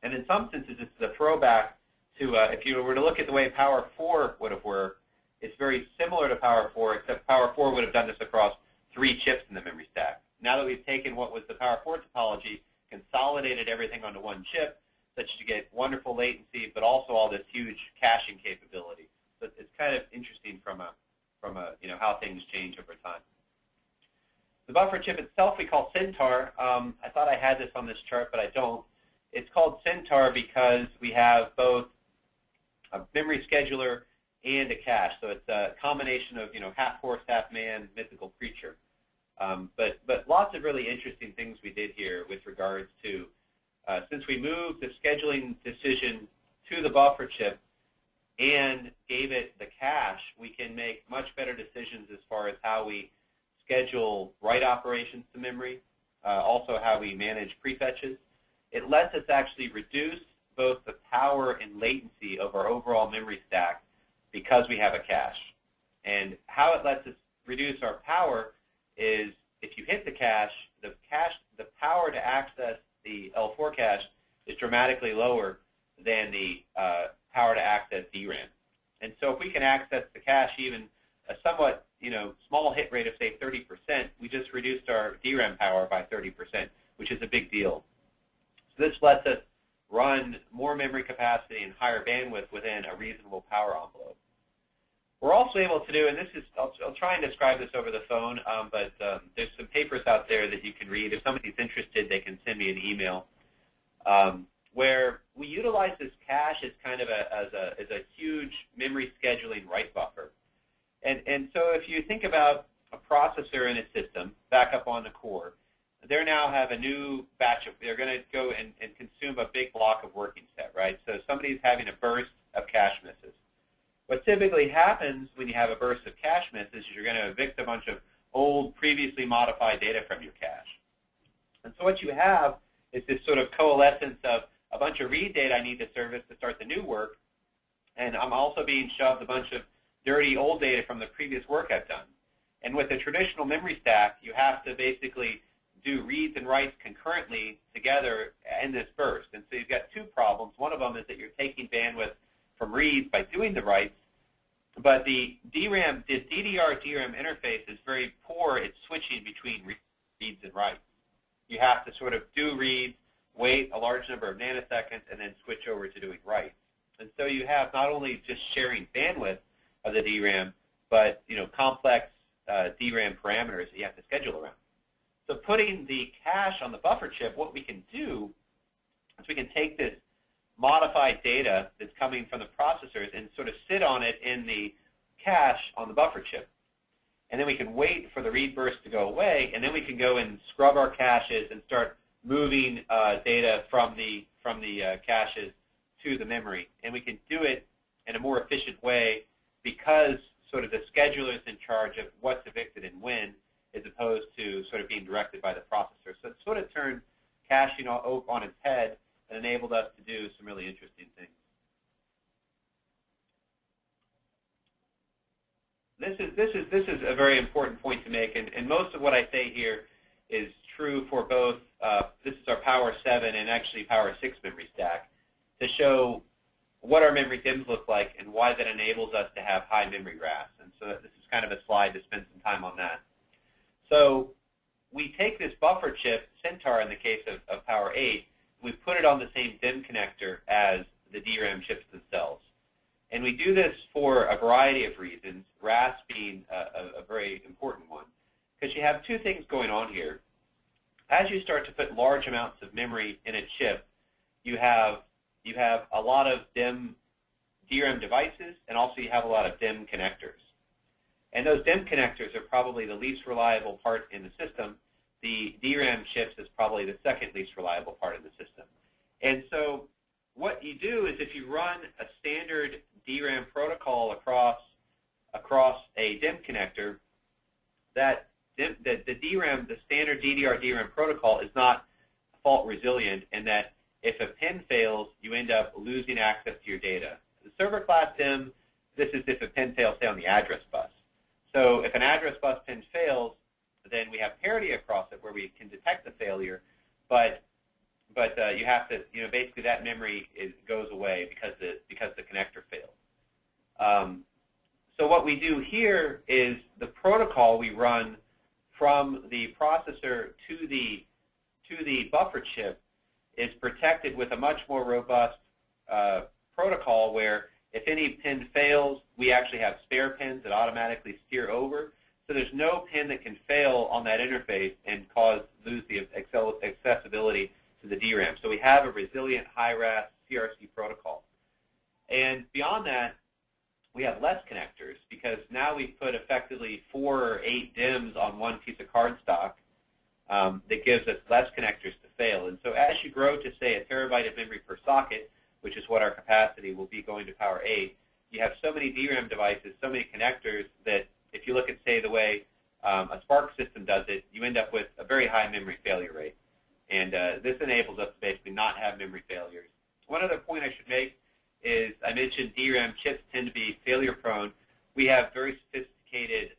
And in some senses, this is a throwback to, if you were to look at the way Power 4 would have worked, it's very similar to Power 4, except Power 4 would have done this across 3 chips in the memory stack. Now that we've taken what was the Power 4 topology, consolidated everything onto one chip, such that you get wonderful latency, but also all this huge caching capability. So it's kind of interesting from how things change over time. The buffer chip itself we call Centaur. I thought I had this on this chart, but I don't. It's called Centaur because we have both a memory scheduler and a cache. So it's a combination of half horse, half man, mythical creature. But lots of really interesting things we did here with regards to, since we moved the scheduling decision to the buffer chip and gave it the cache, we can make much better decisions as far as how we schedule write operations to memory, also how we manage prefetches. It lets us actually reduce both the power and latency of our overall memory stack because we have a cache. And how it lets us reduce our power is if you hit the cache, the power to access the L4 cache is dramatically lower than the power to access DRAM. And so if we can access the cache even a somewhat small hit rate of, say, 30%, we just reduced our DRAM power by 30%, which is a big deal. So this lets us run more memory capacity and higher bandwidth within a reasonable power envelope. We're also able to do, and this is, I'll try and describe this over the phone, but there's some papers out there that you can read. If somebody's interested, they can send me an email, where we utilize this cache as kind of as a huge memory scheduling write buffer. And so if you think about a processor in a system, back up on the core, they now have a new batch of, they're going to go and consume a big block of working set, right? So somebody's having a burst of cache misses. What typically happens when you have a burst of cache misses is you're going to evict a bunch of old, previously modified data from your cache. And so what you have is this sort of coalescence of a bunch of read data I need to service to start the new work, and I'm also being shoved a bunch of dirty old data from the previous work I've done. And with a traditional memory stack, you have to basically do reads and writes concurrently together in this burst. And so you've got two problems. One of them is that you're taking bandwidth from reads by doing the writes, but the DDR-DRAM interface is very poor at switching between reads and writes. You have to sort of do reads, wait a large number of nanoseconds, and then switch over to doing writes. And so you have not only just sharing bandwidth of the DRAM, but complex DRAM parameters that you have to schedule around. So putting the cache on the buffer chip, what we can do is we can take this modified data that's coming from the processors and sort of sit on it in the cache on the buffer chip. And then we can wait for the read burst to go away, and then we can go and scrub our caches and start moving data from the caches to the memory. And we can do it in a more efficient way because sort of the scheduler is in charge of what's evicted and when, as opposed to sort of being directed by the processor. So it sort of turned caching on its head and enabled us to do some really interesting things. This is a very important point to make, and most of what I say here is true for both. This is our Power 7 and actually Power 6 memory stack to show what our memory DIMMs look like and why that enables us to have high memory RAS. And so this is kind of a slide to spend some time on that. So we take this buffer chip, Centaur in the case of Power 8, we put it on the same DIMM connector as the DRAM chips themselves. And we do this for a variety of reasons, RAS being a very important one, because you have two things going on here. As you start to put large amounts of memory in a chip, you have a lot of DRAM devices, and also you have a lot of DIMM connectors. And those DIMM connectors are probably the least reliable part in the system. The DRAM chips is probably the second least reliable part of the system. And so what you do is if you run a standard DRAM protocol across a DIMM connector, the standard DDR DRAM protocol is not fault resilient, in that if a pin fails, you end up losing access to your data. The server class DIMM, this is if a pin fails, say, on the address bus. So if an address bus pin fails, then we have parity across it where we can detect the failure, but you have to, basically that memory goes away because the connector failed. So what we do here is the protocol we run from the processor to the buffer chip is protected with a much more robust protocol where if any pin fails, we actually have spare pins that automatically steer over. So there's no pin that can fail on that interface and lose the accessibility to the DRAM. So we have a resilient high-RAS CRC protocol. And beyond that, we have less connectors because now we've put effectively 4 or 8 DIMMs on one piece of cardstock that gives us less connectors to fail. And so as you grow to, say, a terabyte of memory per socket, which is what our capacity will be going to Power 8, you have so many DRAM devices, so many connectors that if you look at, say, the way a Spark system does it, you end up with a very high memory failure rate. And this enables us to basically not have memory failures. One other point I should make is I mentioned DRAM chips tend to be failure prone. We have very sophisticated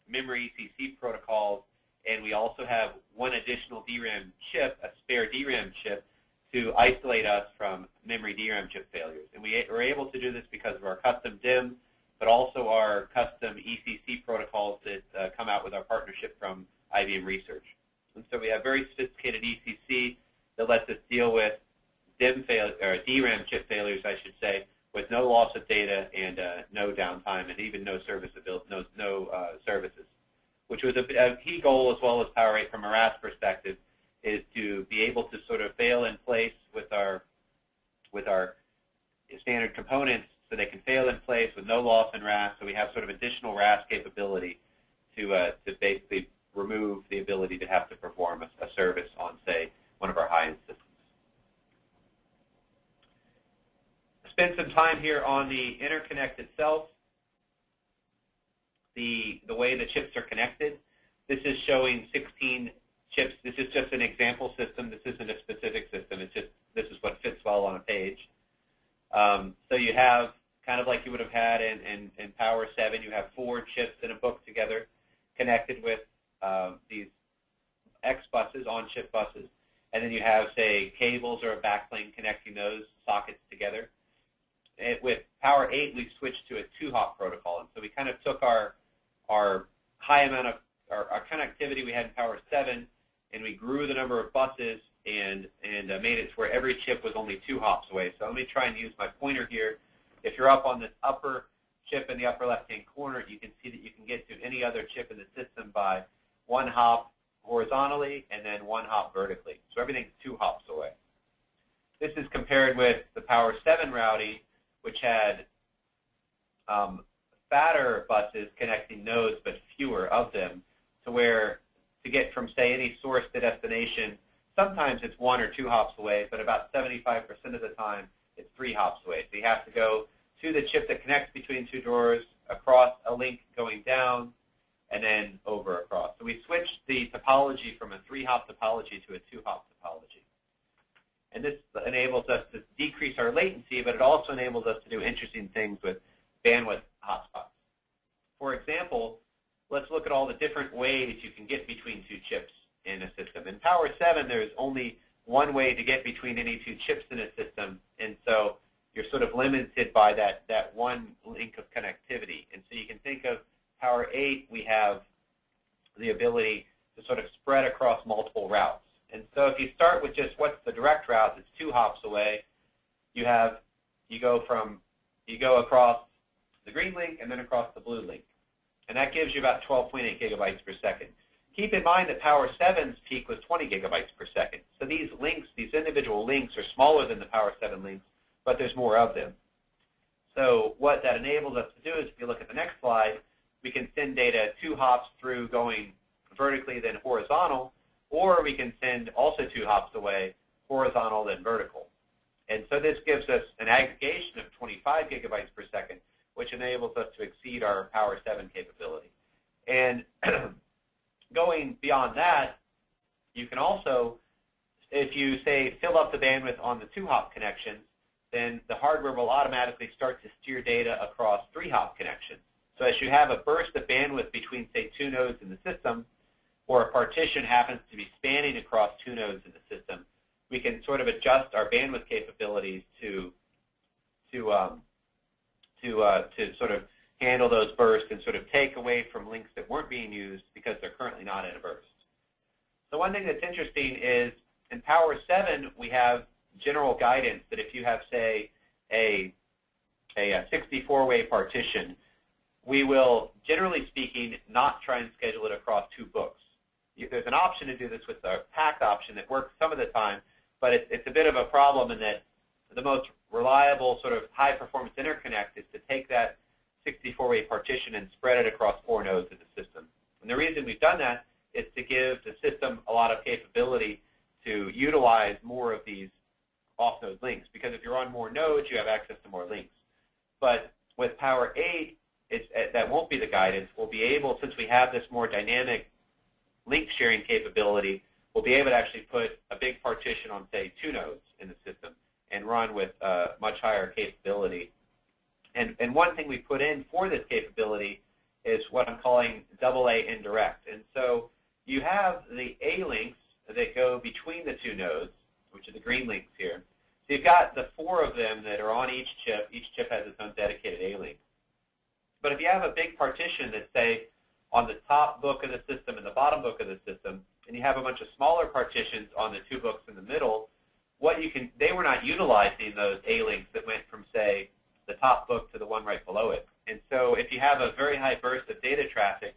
memory ECC protocols, and we also have one additional DRAM chip, a spare DRAM chip, to isolate us from memory DRAM chip failures. And we are able to do this because of our custom DIMM, but also our custom ECC protocols that come out with our partnership from IBM Research. And so we have very sophisticated ECC that lets us deal with DRAM chip failures, I should say, with no loss of data and no downtime and even no services, which was a key goal as well as Power 8 from a RAS perspective, is to be able to sort of fail in place with our standard components so they can fail in place with no loss in RAS. So we have sort of additional RAS capability to basically remove the ability to have to perform a service on, say, one of our high-end systems. Spend some time here on the interconnect itself, the way the chips are connected. This is showing 16 chips. This is just an example system. This isn't a specific system. It's just this is what fits well on a page. So you have, kind of like you would have had in Power 7, you have 4 chips in a book together connected with these X buses, on-chip buses, and then you have, say, cables or a backplane connecting those sockets together. With Power8, we switched to a 2-hop protocol, and so we kind of took our high amount of our connectivity we had in Power7, and we grew the number of buses and made it to where every chip was only 2 hops away. So let me try and use my pointer here. If you're up on this upper chip in the upper left-hand corner, you can see that you can get to any other chip in the system by 1 hop horizontally and then 1 hop vertically. So everything's 2 hops away. This is compared with the Power7 routing, which had fatter buses connecting nodes, but fewer of them, to where to get from, say, any source to destination, sometimes it's 1 or 2 hops away, but about 75% of the time it's 3 hops away. So you have to go to the chip that connects between 2 drawers, across a link going down, and then over across. So we switched the topology from a 3-hop topology to a 2-hop topology. And this enables us to decrease our latency, but it also enables us to do interesting things with bandwidth hotspots. For example, let's look at all the different ways you can get between 2 chips in a system. In Power7, there's only one way to get between any 2 chips in a system, and so you're sort of limited by that one link of connectivity. And so you can think of Power8, we have the ability to sort of spread across multiple routes. And so if you start with just what's the direct route that's 2 hops away, you go across the green link and then across the blue link. And that gives you about 12.8 gigabytes per second. Keep in mind that Power7's peak was 20 gigabytes per second. So these links, these individual links, are smaller than the Power7 links, but there's more of them. So what that enables us to do is, if you look at the next slide, we can send data 2 hops through going vertically then horizontal, or we can send also 2 hops away, horizontal then vertical. And so this gives us an aggregation of 25 gigabytes per second, which enables us to exceed our Power7 capability. And going beyond that, you can also, if you, say, fill up the bandwidth on the 2-hop connections, then the hardware will automatically start to steer data across 3-hop connections. So as you have a burst of bandwidth between, say, 2 nodes in the system, or a partition happens to be spanning across 2 nodes in the system, we can sort of adjust our bandwidth capabilities to sort of handle those bursts and sort of take away from links that weren't being used because they're currently not in a burst. So one thing that's interesting is in Power7 we have general guidance that if you have, say, a 64-way partition, we will, generally speaking, not try and schedule it across 2 books. There's an option to do this with the packed option that works some of the time, but it's a bit of a problem in that the most reliable sort of high-performance interconnect is to take that 64-way partition and spread it across 4 nodes in the system. And the reason we've done that is to give the system a lot of capability to utilize more of these off-node links, because if you're on more nodes, you have access to more links. But with Power8, that won't be the guidance. We'll be able, since we have this more dynamic link sharing capability, we'll be able to actually put a big partition on, say, 2 nodes in the system and run with much higher capability. And one thing we put in for this capability is what I'm calling AA indirect. And so you have the A links that go between the 2 nodes, which are the green links here. So you've got the 4 of them that are on each chip. Each chip has its own dedicated A link. But if you have a big partition that's, say, on the top book of the system and the bottom book of the system, and you have a bunch of smaller partitions on the 2 books in the middle, they were not utilizing those A links that went from, say, the top book to the one right below it. And so if you have a very high burst of data traffic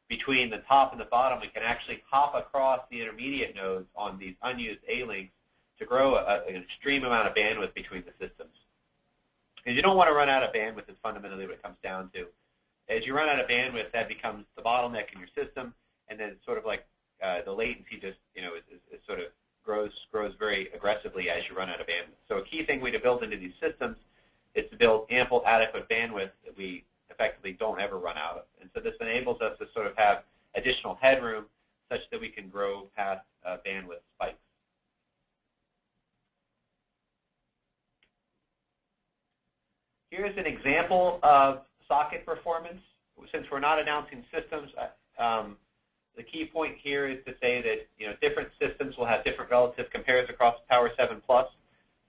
between the top and the bottom, we can actually hop across the intermediate nodes on these unused A links to grow an extreme amount of bandwidth between the systems. Because you don't want to run out of bandwidth is fundamentally what it comes down to. As you run out of bandwidth, that becomes the bottleneck in your system, and then it's sort of like the latency just, is sort of grows very aggressively as you run out of bandwidth. So a key thing to build into these systems is to build ample, adequate bandwidth that we effectively don't ever run out of. And so this enables us to sort of have additional headroom such that we can grow past bandwidth spikes. Here's an example of socket performance. Since we're not announcing systems, the key point here is to say that different systems will have different relative compares across Power 7 Plus.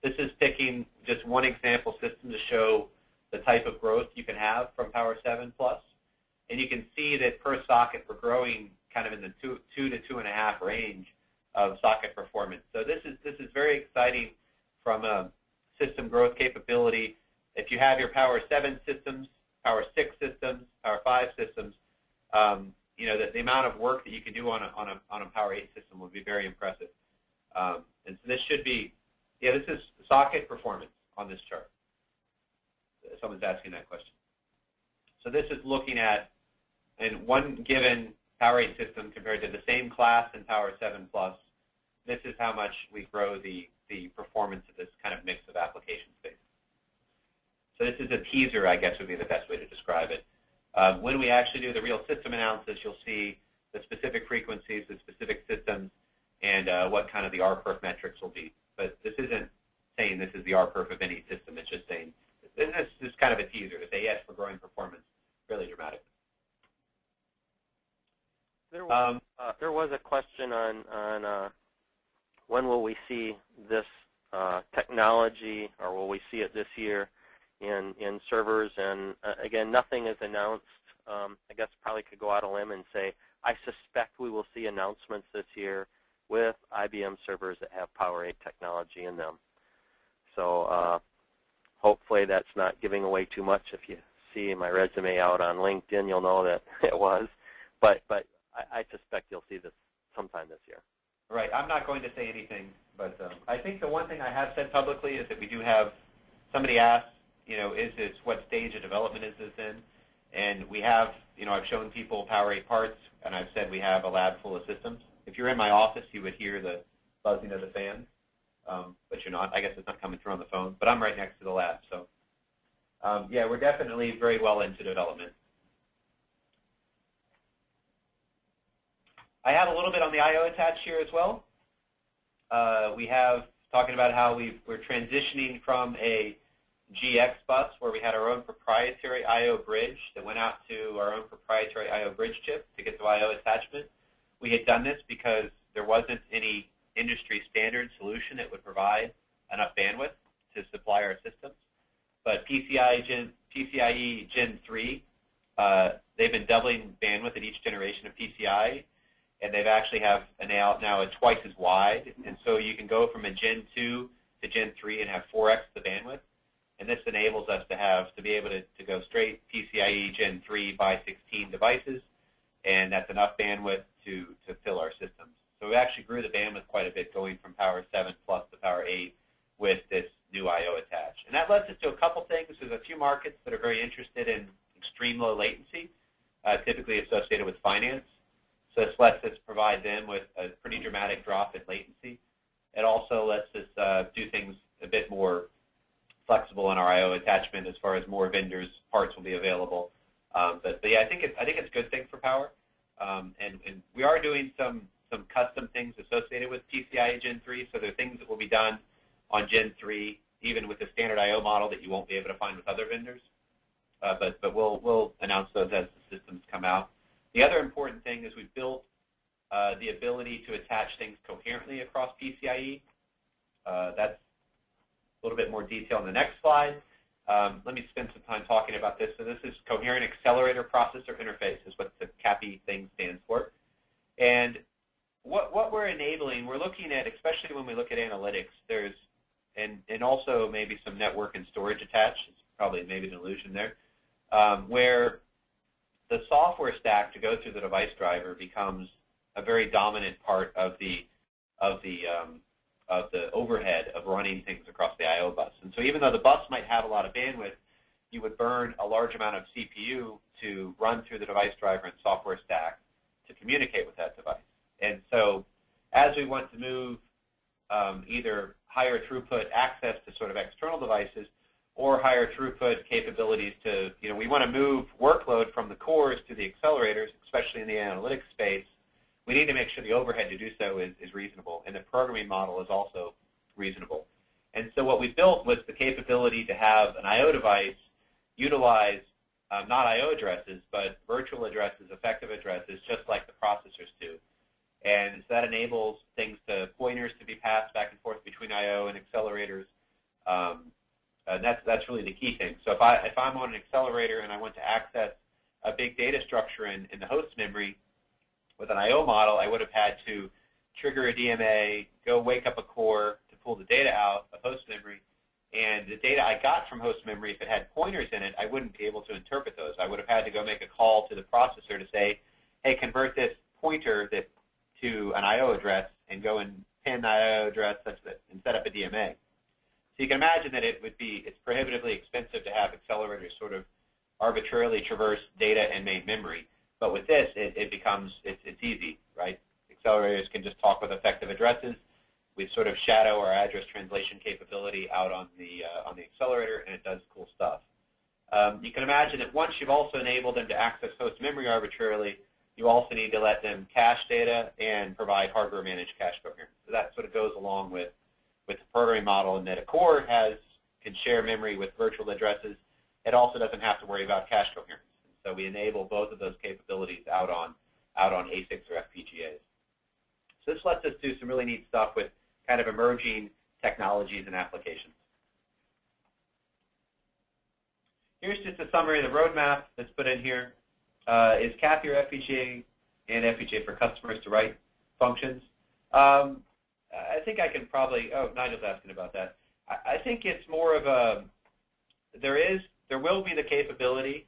This is picking just one example system to show the type of growth you can have from Power 7 Plus. And you can see that per socket we're growing kind of in the 2 to 2.5 range of socket performance. So this is very exciting from a system growth capability. If you have your Power 7 systems, Power 6 systems, Power 5 systems, the amount of work that you can do on a Power 8 system would be very impressive. And so this should be, this is socket performance on this chart. Someone's asking that question. So this is looking at in one given Power 8 system compared to the same class in Power 7 Plus. This is how much we grow the performance of this kind of mix of application space. So this is a teaser, I guess would be the best way to describe it. When we actually do the real system analysis, you'll see the specific frequencies, the specific systems, and what kind of the R-perf metrics will be. But this isn't saying this is the R-perf of any system. It's just saying this is kind of a teaser to say, yes, we're growing performance fairly dramatically. There was a question on when will we see this technology, or will we see it this year in servers? And again, nothing is announced. I guess probably could go out on a limb and say I suspect we will see announcements this year with IBM servers that have Power 8 technology in them. So hopefully that's not giving away too much. If you see my resume out on LinkedIn, you'll know that it was. But I suspect you'll see this sometime this year. Right. I'm not going to say anything, but I think the one thing I have said publicly is that we do have, somebody asked, is this, what stage of development is this in? And we have, I've shown people Power 8 parts, and I've said we have a lab full of systems. If you're in my office, you would hear the buzzing of the fan, but you're not. I guess it's not coming through on the phone, but I'm right next to the lab. So, yeah, we're definitely very well into development. I have a little bit on the I/O attached here as well. We have talking about how we're transitioning from a GX bus where we had our own proprietary I/O bridge that went out to our own proprietary I/O bridge chip to get the I/O attachment. We had done this because there wasn't any industry standard solution that would provide enough bandwidth to supply our systems. But PCIe Gen 3, they've been doubling bandwidth at each generation of PCIe, and they've actually have now twice as wide. And so you can go from a Gen 2 to Gen 3 and have 4x the bandwidth. And this enables us to be able to go straight PCIe Gen 3 by 16 devices, and that's enough bandwidth to fill our systems. So we actually grew the bandwidth quite a bit going from Power 7 Plus to Power 8 with this new I/O attach. And that lets us do a couple things. There's a few markets that are very interested in extreme low latency, typically associated with finance. So this lets us provide them with a pretty dramatic drop in latency. It also lets us do things a bit more flexible in our I/O attachment as far as more vendors' parts will be available. But yeah, I think it's a good thing for Power. And we are doing some custom things associated with PCIe Gen 3. So there are things that will be done on Gen 3, even with the standard I/O model that you won't be able to find with other vendors. But we'll announce those as the systems come out. The other important thing is we've built the ability to attach things coherently across PCIe. That's a little bit more detail in the next slide. Let me spend some time talking about this. So this is Coherent Accelerator Processor Interface is what the CAPI thing stands for. And what we're enabling, we're looking at, especially when we look at analytics, there's, and also maybe some network and storage attached, it's probably maybe an illusion there, where the software stack to go through the device driver becomes a very dominant part of the overhead of running things across the I/O bus. And so even though the bus might have a lot of bandwidth, you would burn a large amount of CPU to run through the device driver and software stack to communicate with that device. And so as we want to move either higher throughput access to sort of external devices or higher throughput capabilities to, we want to move workload from the cores to the accelerators, especially in the analytics space, we need to make sure the overhead to do so is reasonable, and the programming model is also reasonable. And so what we built was the capability to have an I/O device utilize not I/O addresses, but virtual addresses, effective addresses, just like the processors do. And so that enables things pointers to be passed back and forth between I/O and accelerators. And that's really the key thing. So if I'm on an accelerator and I want to access a big data structure in the host memory with an I/O model, I would have had to trigger a DMA, go wake up a core to pull the data out of host memory, and the data I got from host memory, if it had pointers in it, I wouldn't be able to interpret those. I would have had to go make a call to the processor to say, hey, convert this pointer to an I/O address and go and pin the I/O address such that and set up a DMA. So you can imagine that it's prohibitively expensive to have accelerators sort of arbitrarily traverse data and main memory. But with this, it's easy, right? Accelerators can just talk with effective addresses. We sort of shadow our address translation capability out on the accelerator, and it does cool stuff. You can imagine that once you've also enabled them to access host memory arbitrarily, you also need to let them cache data and provide hardware-managed cache coherence. So that sort of goes along with the programming model in that a core can share memory with virtual addresses. It also doesn't have to worry about cache coherence. And so we enable both of those capabilities out on ASICs or FPGAs. So this lets us do some really neat stuff with kind of emerging technologies and applications. Here's just a summary of the roadmap that's put in here. Is CAPI or FPGA and FPGA for customers to write functions? I think I can probably, Nigel's asking about that. I think it's more of a, there will be the capability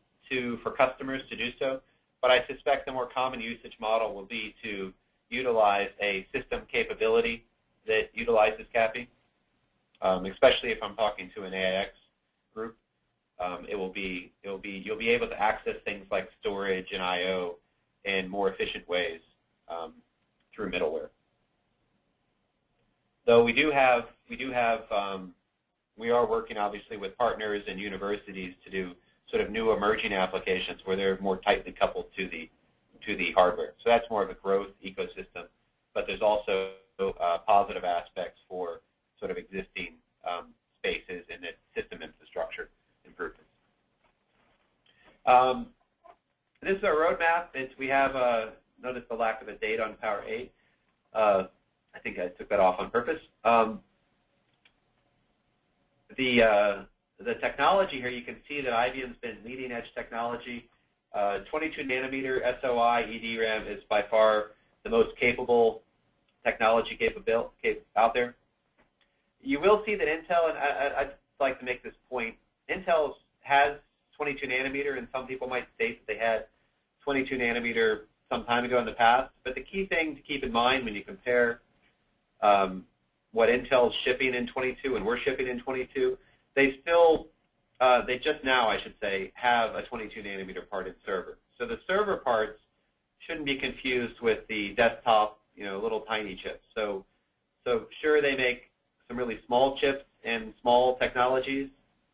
for customers to do so, but I suspect the more common usage model will be to utilize a system capability that utilizes CAPI, especially if I'm talking to an AIX group. You'll be able to access things like storage and I/O in more efficient ways through middleware. Though we are working obviously with partners and universities to do sort of new emerging applications where they're more tightly coupled to the hardware. So that's more of a growth ecosystem, but there's also positive aspects for sort of existing spaces and the system infrastructure improvements. This is our roadmap. We have noticed the lack of a date on Power8. I think I took that off on purpose. The technology here, you can see that IBM's been leading edge technology. 22 nanometer SOI EDRAM is by far the most capable technology out there. You will see that Intel, and I'd like to make this point, Intel has 22 nanometer, and some people might state that they had 22 nanometer some time ago in the past. But the key thing to keep in mind when you compare what Intel's shipping in 22 and we're shipping in 22, they just now, I should say, have a 22 nanometer part in server. So the server parts shouldn't be confused with the desktop, little tiny chips. So sure, they make some really small chips and small technologies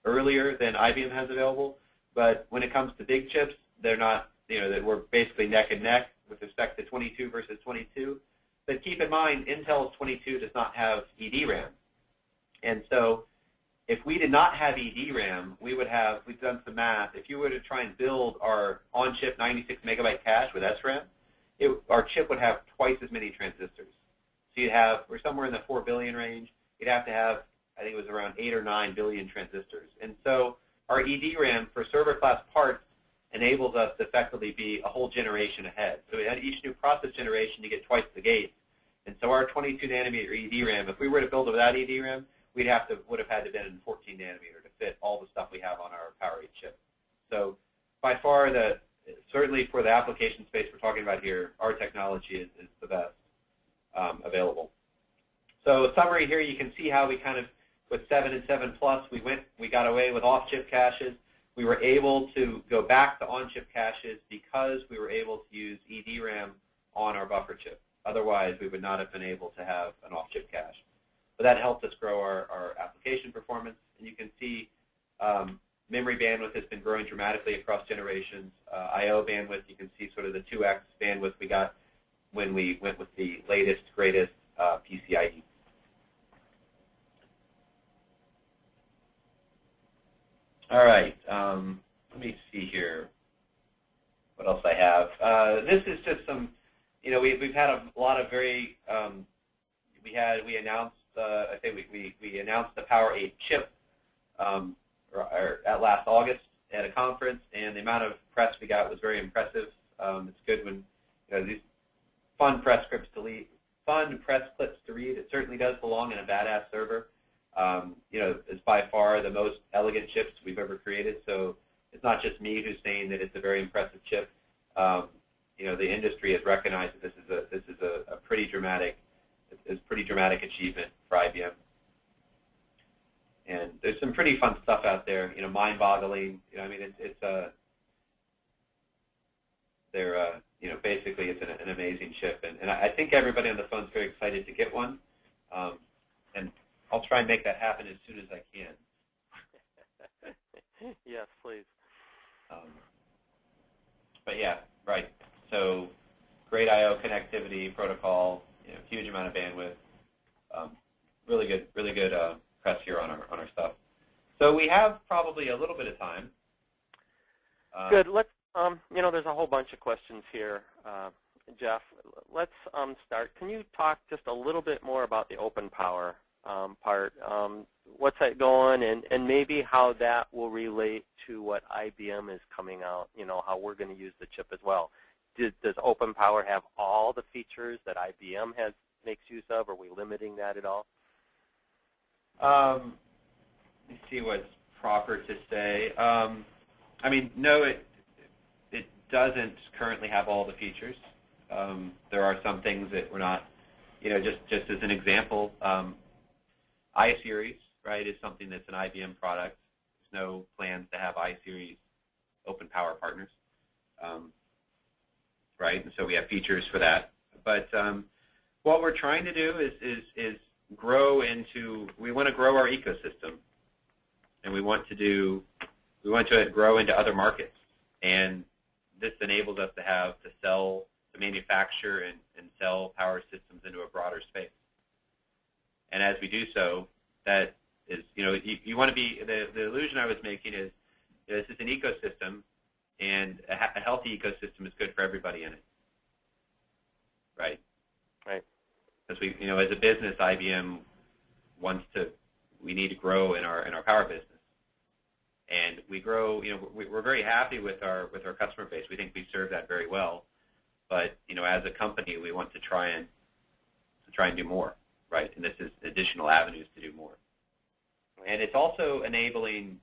earlier than IBM has available, but when it comes to big chips, they're not, that we're basically neck and neck with respect to 22 versus 22. But keep in mind, Intel's 22 does not have EDRAM. And so if we did not have EDRAM, we've done some math. If you were to try and build our on-chip 96 megabyte cache with SRAM, our chip would have twice as many transistors. So we're somewhere in the 4 billion range. You'd have to have, I think it was around 8 or 9 billion transistors. And so our EDRAM for server class parts enables us to effectively be a whole generation ahead. So at each new process generation, you get twice the gates. And so our 22 nanometer EDRAM, if we were to build it without EDRAM, would have had to been in 14 nanometer to fit all the stuff we have on our Power8 chip. So by far, certainly for the application space we're talking about here, our technology is the best available. So summary here, you can see how we kind of, with 7 and 7 plus, we got away with off-chip caches. We were able to go back to on-chip caches because we were able to use EDRAM on our buffer chip. Otherwise, we would not have been able to have an off-chip cache. But that helped us grow our application performance. And you can see memory bandwidth has been growing dramatically across generations. I/O bandwidth, you can see sort of the 2x bandwidth we got when we went with the latest, greatest PCIe. All right. let me see here what else I have. This is just some, we've had a lot of very, we announced, I think we announced the Power8 chip at last August at a conference, and the amount of press we got was very impressive. It's good when these fun press clips to read. It certainly does belong in a badass server. It's by far the most elegant chips we've ever created. So it's not just me who's saying that it's a very impressive chip. The industry has recognized that this is a pretty dramatic achievement for IBM. And there's some pretty fun stuff out there, mind-boggling. Basically it's an amazing chip, and I think everybody on the phone is very excited to get one. And I'll try and make that happen as soon as I can. Yes, please. But yeah, right. So great I/O connectivity protocol, huge amount of bandwidth. Really good press here on our stuff. So we have probably a little bit of time. Good. Let's. There's a whole bunch of questions here, Jeff. Let's start. Can you talk just a little bit more about the open power part? What's that going, and maybe how that will relate to what IBM is coming out, how we're going to use the chip as well. Does open power have all the features that IBM makes use of? Are we limiting that at all? Let me see what's proper to say. No, it doesn't currently have all the features. There are some things that we're not, just as an example, I-Series, right, is something that's an IBM product. There's no plans to have I-Series open power partners, right, and so we have features for that. But what we're trying to do is grow into, we want to grow our ecosystem, and we want to grow into other markets, and this enables us to manufacture and sell power systems into a broader space. And as we do so, that is, you want to be, the illusion I was making is, this is an ecosystem, and a healthy ecosystem is good for everybody in it, right? Right. Because we, as a business, IBM we need to grow in our power business. And we grow, we're very happy with our customer base. We think we serve that very well. But, as a company, we want to try and do more, right? And this is additional avenues to do more. And it's also enabling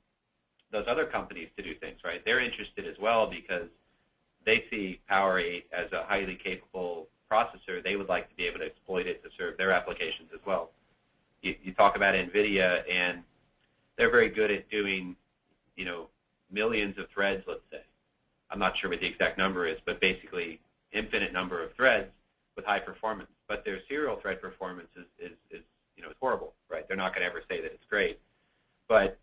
those other companies to do things, right? They're interested as well because they see Power8 as a highly capable processor. They would like to be able to exploit it to serve their applications as well. You talk about NVIDIA, and they're very good at doing millions of threads, let's say. I'm not sure what the exact number is, but basically infinite number of threads with high performance. But their serial thread performance is horrible, right? They're not going to ever say that it's great. But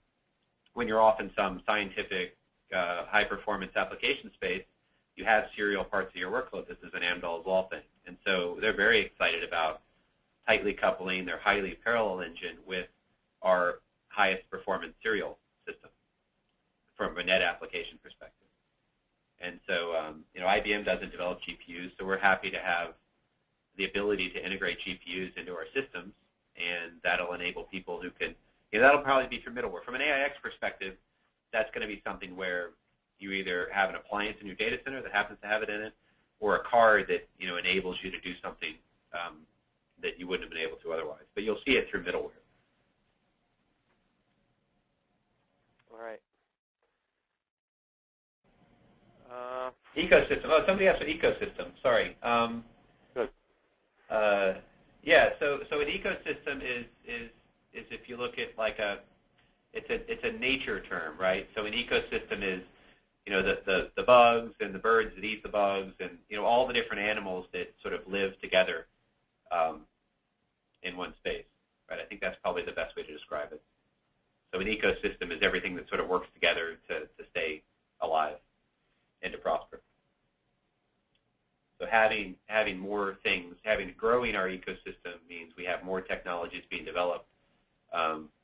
when you're off in some scientific high-performance application space, you have serial parts of your workload. This is an Amdahl's law thing. And so they're very excited about tightly coupling their highly parallel engine with our highest performance serial system from a net application perspective. And so, IBM doesn't develop GPUs, so we're happy to have the ability to integrate GPUs into our systems, and that'll enable people who can, that'll probably be for middleware. From an AIX perspective, that's going to be something where you either have an appliance in your data center that happens to have it in it, or a card that, enables you to do something that you wouldn't have been able to otherwise. But you'll see it through middleware. All right. Ecosystem. Oh, somebody asked for ecosystem. Sorry. Good. Yeah. So an ecosystem is if you look at it's a nature term, right? So an ecosystem is the bugs and the birds that eat the bugs, and all the different animals that sort of live together in one space, right? I think that's probably the best way to describe it. So an ecosystem is everything that sort of works together to stay alive and to prosper. So having more things, growing our ecosystem means we have more technologies being developed,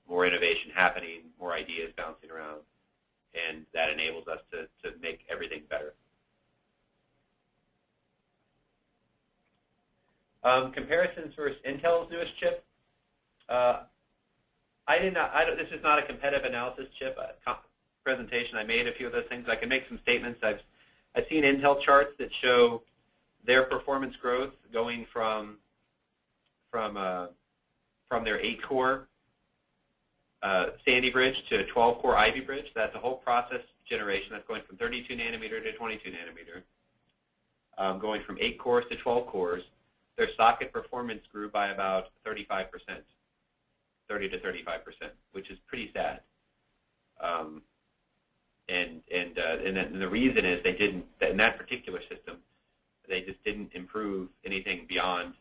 more innovation happening, more ideas bouncing around. and that enables us to make everything better. Comparisons versus Intel's newest chip. This is not a competitive analysis chip. Presentation, I made a few of those things. I can make some statements. I've seen Intel charts that show their performance growth going from their 8-core Sandy Bridge to a 12-core Ivy Bridge. That's a whole process generation. That's going from 32 nanometer to 22 nanometer. Going from 8 cores to 12 cores. Their socket performance grew by about 35%, 30 to 35%, which is pretty sad. And the reason is they didn't, in that particular system, they just didn't improve anything beyond,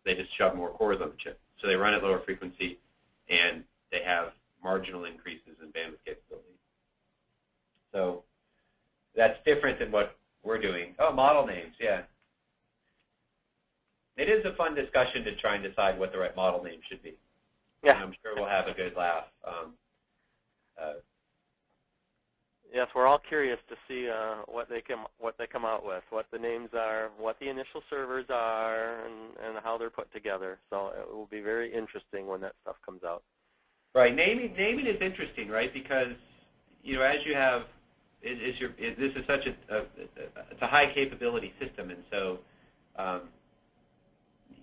they just shoved more cores on the chip. So they run at lower frequency, and they have marginal increases in bandwidth capability. So that's different than what we're doing. Oh, model names, yeah. It is a fun discussion to try and decide what the right model name should be. Yeah. And I'm sure we'll have a good laugh. Yes, we're all curious to see what they come out with, what the names are, what the initial servers are, and how they're put together. So it will be very interesting when that stuff comes out. Right, naming is interesting, right? Because as you have, this is such it's a high capability system, and so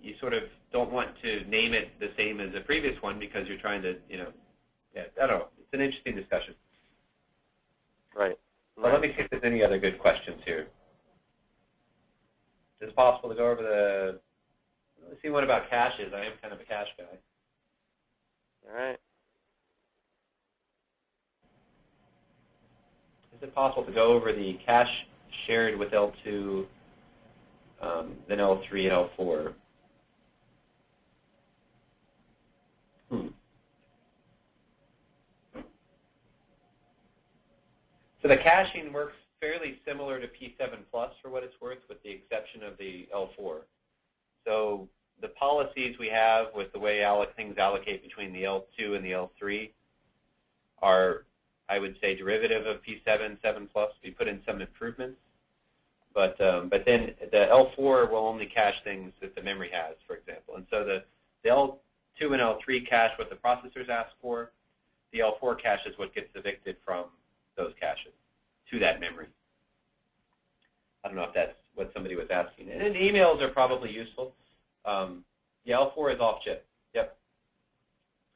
you sort of don't want to name it the same as the previous one because you're trying to, yeah, I don't know. It's an interesting discussion. Right. Well, let me see if there's any other good questions here. Is it possible to go over let's see one about caches. I am kind of a cache guy. All right. Is it possible to go over the cache shared with L2, then L3 and L4? So the caching works fairly similar to P7 Plus for what it's worth, with the exception of the L4. So the policies we have with the way things allocate between the L2 and the L3 are, I would say, derivative of P7, 7 Plus. We put in some improvements, but then the L4 will only cache things that the memory has, for example. And so the L2 and L3 cache what the processors ask for. The L4 cache is what gets evicted from those caches to that memory. I don't know if that's what somebody was asking. And then emails are probably useful. Yeah, L4 is off chip. Yep.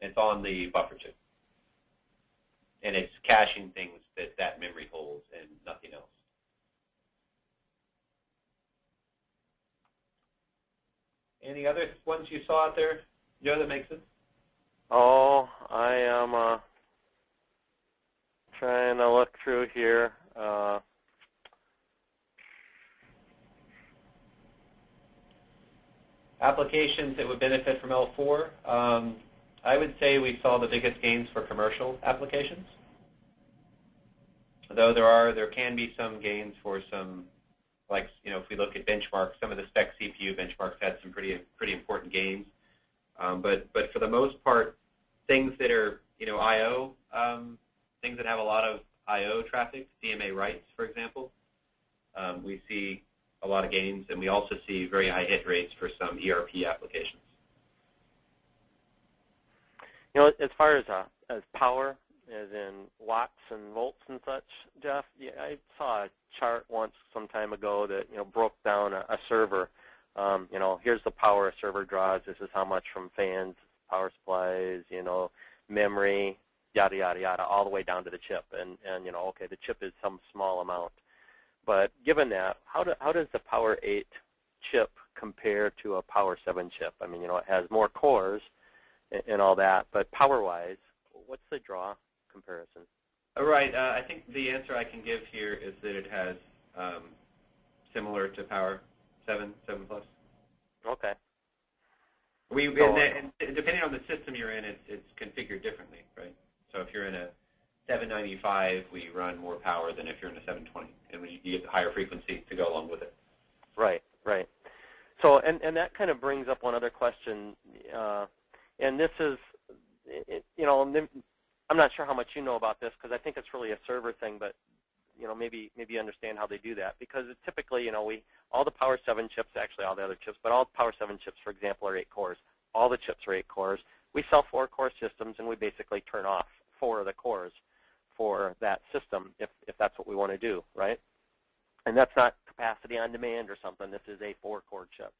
It's on the buffer chip. And it's caching things that memory holds and nothing else. Any other ones you saw out there, Joe, that makes sense? Oh, I am trying to look through here. Applications that would benefit from L4. I would say we saw the biggest gains for commercial applications. Though there can be some gains for some, like, if we look at benchmarks, some of the spec CPU benchmarks had some pretty important gains. But for the most part, things that are I/O, things that have a lot of I/O traffic, CMA writes, for example, we see a lot of gains, and we also see very high hit rates for some ERP applications. As far as power, as in watts and volts and such, Jeff, yeah, I saw a chart once some time ago that broke down a server. Here's the power a server draws. This is how much from fans, power supplies, memory, yada yada yada, all the way down to the chip. And okay, the chip is some small amount. But given that, how does the Power8 chip compare to a Power7 chip? I mean, it has more cores and all that, but power-wise, what's the draw comparison? Right. I think the answer I can give here is that it has similar to Power 7 Plus. Okay. And depending on the system you're in, it's configured differently, right? So if you're in a 795, we run more power than if you're in a 720, and you get the higher frequency to go along with it. Right, right. So, and that kind of brings up one other question, and this is, I'm not sure how much you know about this because I think it's really a server thing, but maybe you understand how they do that, because typically, all the Power 7 chips, actually all the other chips, but all the Power 7 chips, for example, are 8 cores. All the chips are 8 cores. We sell 4-core systems, and we basically turn off 4 of the cores for that system if that's what we want to do, right? And that's not capacity on demand or something. This is a 4-core chip.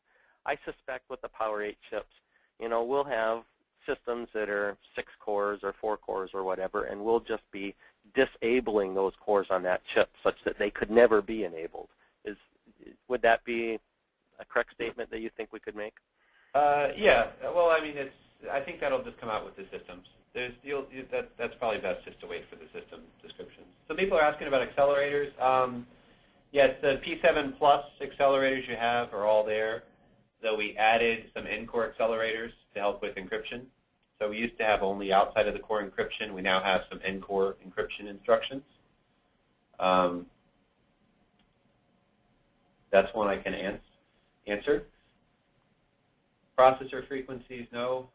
I suspect with the Power 8 chips, we'll have systems that are 6 cores or 4 cores or whatever, and we'll just be disabling those cores on that chip such that they could never be enabled. Would that be a correct statement that you think we could make? Yeah. Well, I mean, I think that'll just come out with the systems. That's probably best just to wait for the system descriptions. So people are asking about accelerators. Yes, the P7 Plus accelerators you have are all there, though we added some in-core accelerators to help with encryption. So we used to have only outside of the core encryption. We now have some in-core encryption instructions. That's one I can answer. Processor frequencies, no.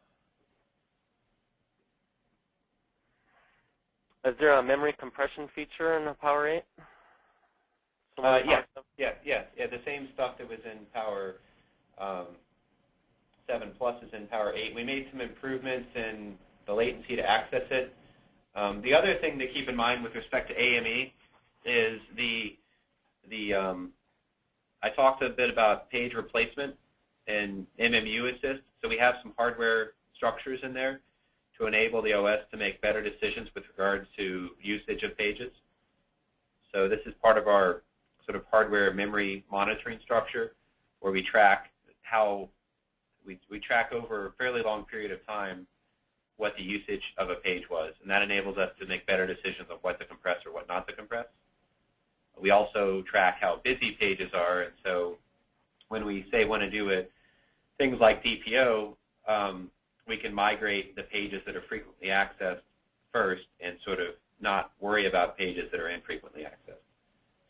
Is there a memory compression feature in the Power 8? Yeah. The same stuff that was in Power 7 Plus is in Power 8. We made some improvements in the latency to access it. The other thing to keep in mind with respect to AME is I talked a bit about page replacement and MMU assist. So we have some hardware structures in there to enable the OS to make better decisions with regards to usage of pages. So this is part of our sort of hardware memory monitoring structure, where we track how we track over a fairly long period of time what the usage of a page was, and that enables us to make better decisions of what to compress or what not to compress. We also track how busy pages are, and so when we say want to do it, things like DPO, we can migrate the pages that are frequently accessed first and sort of not worry about pages that are infrequently accessed.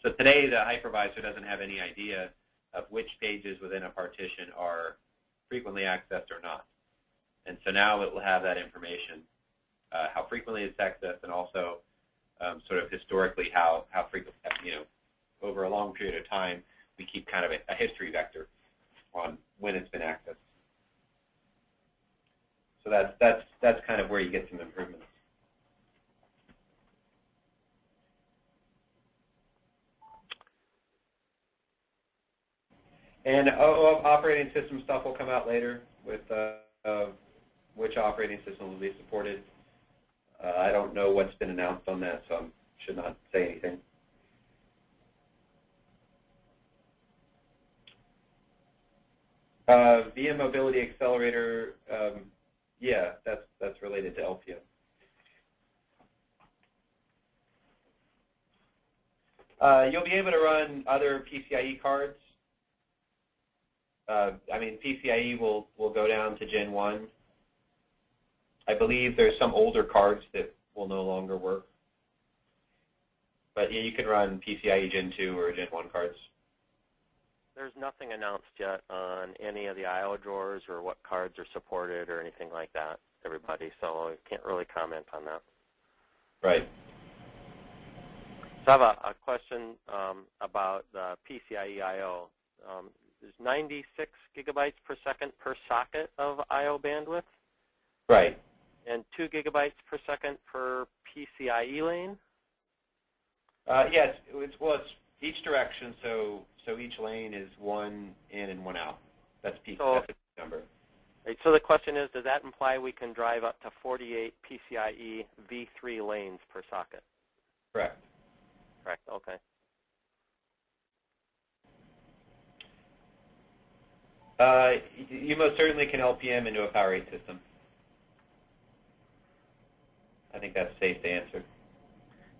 So today the hypervisor doesn't have any idea of which pages within a partition are frequently accessed or not. And so now it will have that information, how frequently it's accessed, and also sort of historically how frequently, over a long period of time, we keep kind of a history vector on when it's been accessed. So that's kind of where you get some improvements. And operating system stuff will come out later with which operating system will be supported. I don't know what's been announced on that, so I should not say anything. VM Mobility Accelerator, yeah, that's related to LPM. You'll be able to run other PCIe cards. I mean, PCIe will go down to Gen 1. I believe there's some older cards that will no longer work. But yeah, you can run PCIe Gen 2 or Gen 1 cards. There's nothing announced yet on any of the I/O drawers or what cards are supported or anything like that, everybody, so I can't really comment on that. Right. So I have a question about the PCIe I/O. There's 96 gigabytes per second per socket of I/O bandwidth. Right. And 2 gigabytes per second per PCIe lane? Yes, it's each direction, so each lane is one in and one out. That's that's a number. Right, so the question is, does that imply we can drive up to 48 PCIe V3 lanes per socket? Correct. Correct, okay. You most certainly can LPM into a Power 8 system. I think that's safe to answer.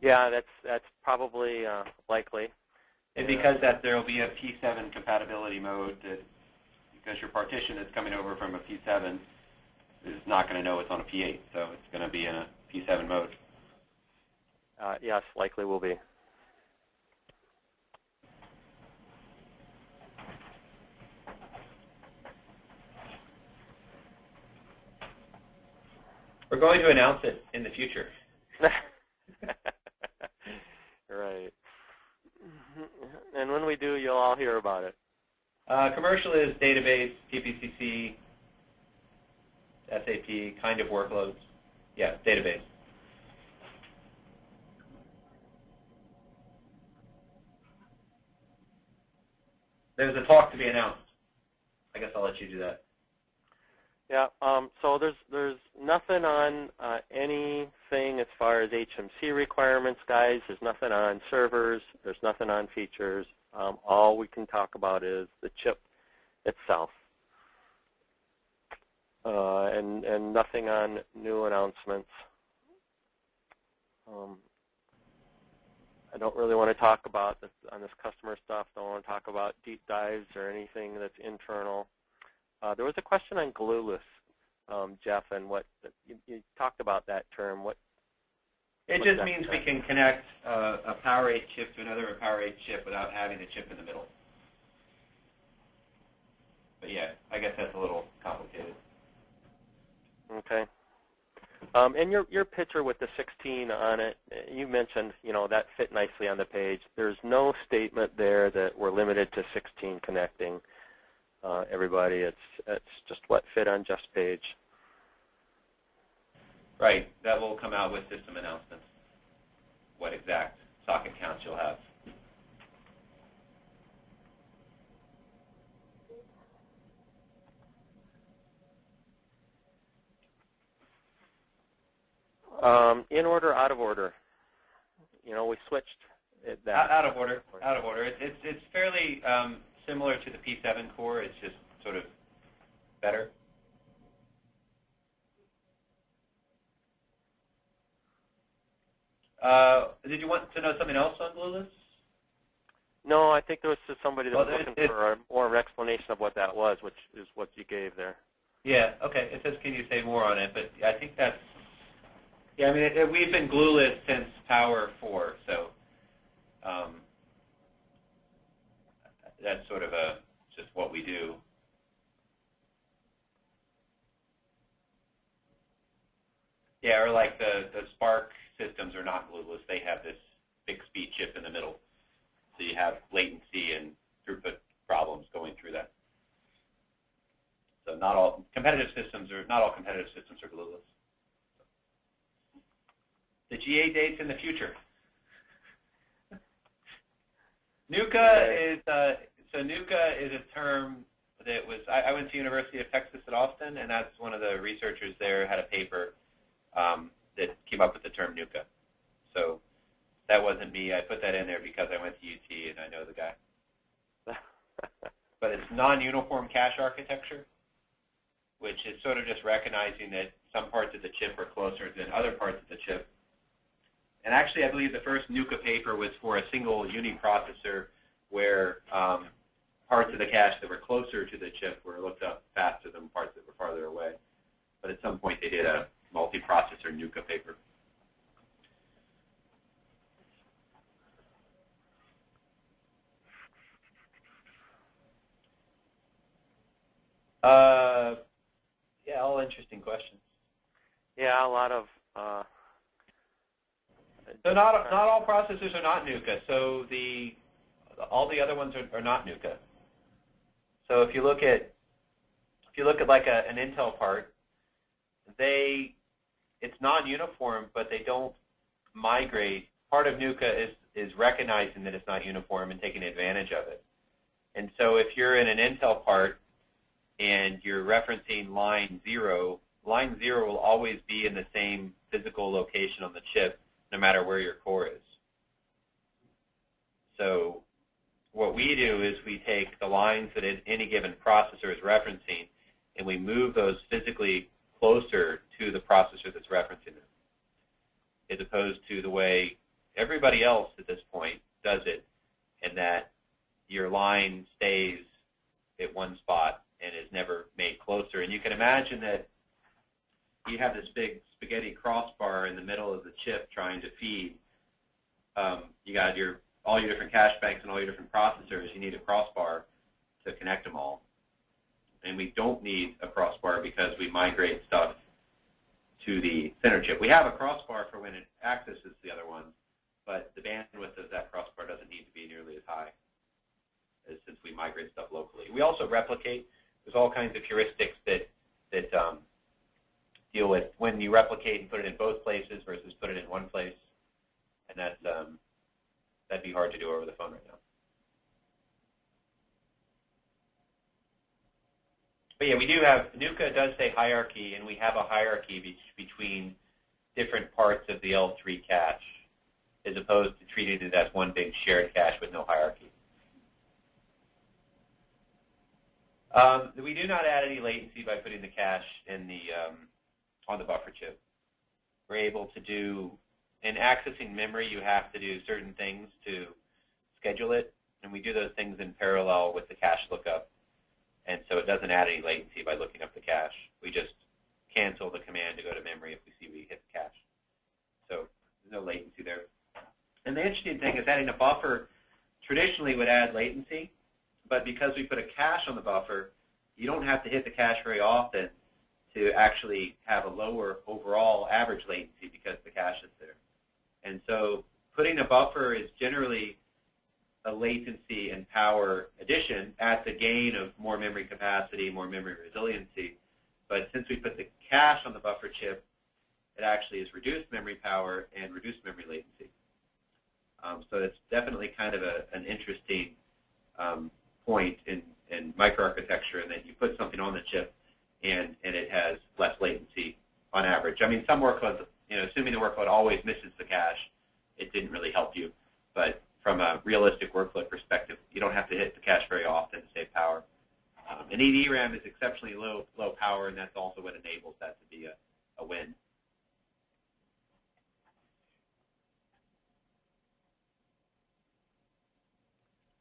Yeah, that's probably likely. And because there will be a P7 compatibility mode, because your partition that's coming over from a P7 is not going to know it's on a P8, so it's going to be in a P7 mode. Yes, likely will be. We're going to announce it in the future. Right. And when we do, you'll all hear about it. Commercial is database, PPCC, SAP, kind of workloads. Yeah, database. There's a talk to be announced. I guess I'll let you do that. Yeah, so there's nothing on anything as far as HMC requirements, guys. There's nothing on servers. There's nothing on features. All we can talk about is the chip itself, and nothing on new announcements. I don't really want to talk about this on this customer stuff. Don't want to talk about deep dives or anything that's internal. There was a question on glueless, Jeff, and what you talked about that term. It just means we can connect a Power8 chip to another Power8 chip without having the chip in the middle. But yeah, I guess that's a little complicated. Okay. And your picture with the 16 on it, you mentioned, that fit nicely on the page. There's no statement there that we're limited to 16 connecting. Everybody, it's just what fit on just page. Right. That will come out with system announcements, what exact socket counts you'll have. In order, out of order. We switched that. Out of order. Out of order. It's fairly similar to the P7 core. It's just sort of better. Did you want to know something else on glueless? No, I think there was just somebody that was looking for more of an explanation of what that was, which is what you gave there. Yeah, okay. It says, can you say more on it? But I think that's, yeah, I mean, we've been glueless since Power 4, so that's sort of just what we do. Yeah, or like the Spark systems are not glueless. They have this big speed chip in the middle. So you have latency and throughput problems going through that. So not all competitive systems are glueless. The GA dates in the future. NUCA is a term that was, I went to University of Texas at Austin, and that's one of the researchers there had a paper that came up with the term NUCA. So that wasn't me. I put that in there because I went to UT and I know the guy. But it's non-uniform cache architecture, which is sort of just recognizing that some parts of the chip are closer than other parts of the chip. And actually, I believe the first NUCA paper was for a single uniprocessor where parts of the cache that were closer to the chip were looked up faster than parts that were farther away. But at some point, they did a multi-processor NUCA paper. Yeah, all interesting questions. Yeah, a lot of. So not all processors are not NUCA. So all the other ones are not NUCA. So if you look at like an Intel part, it's non-uniform, but they don't migrate. Part of NUCA is recognizing that it's not uniform and taking advantage of it. And so if you're in an Intel part and you're referencing line 0 will always be in the same physical location on the chip, no matter where your core is. So what we do is we take the lines that any given processor is referencing, and we move those physically closer to the processor that's referencing them, as opposed to the way everybody else at this point does it, and that your line stays at one spot and is never made closer. And you can imagine that you have this big spaghetti crossbar in the middle of the chip trying to feed. You got all your different cache banks and all your different processors. You need a crossbar to connect them all. And we don't need a crossbar because we migrate stuff to the center chip. We have a crossbar for when it accesses the other ones, but the bandwidth of that crossbar doesn't need to be nearly as high since we migrate stuff locally. We also replicate. There's all kinds of heuristics that deal with when you replicate and put it in both places versus put it in one place, and that'd be hard to do over the phone right now. But yeah, we do have, NUCA does say hierarchy, and we have a hierarchy between different parts of the L3 cache, as opposed to treating it as one big shared cache with no hierarchy. We do not add any latency by putting the cache in on the buffer chip. We're able to do, in accessing memory, you have to do certain things to schedule it, and we do those things in parallel with the cache lookup. And so it doesn't add any latency by looking up the cache. We just cancel the command to go to memory if we see we hit the cache. So there's no latency there. And the interesting thing is adding a buffer traditionally would add latency, but because we put a cache on the buffer, you don't have to hit the cache very often to actually have a lower overall average latency because the cache is there. And so putting a buffer is generally a latency and power addition at the gain of more memory capacity, more memory resiliency. But since we put the cache on the buffer chip, it actually is reduced memory power and reduced memory latency. So it's definitely kind of an interesting point in microarchitecture, in that you put something on the chip and it has less latency on average. I mean, some workloads, assuming the workload always misses the cache, it didn't really help you. But from a realistic workload perspective, you don't have to hit the cache very often to save power. And EDRAM is exceptionally low power, and that's also what enables that to be a win.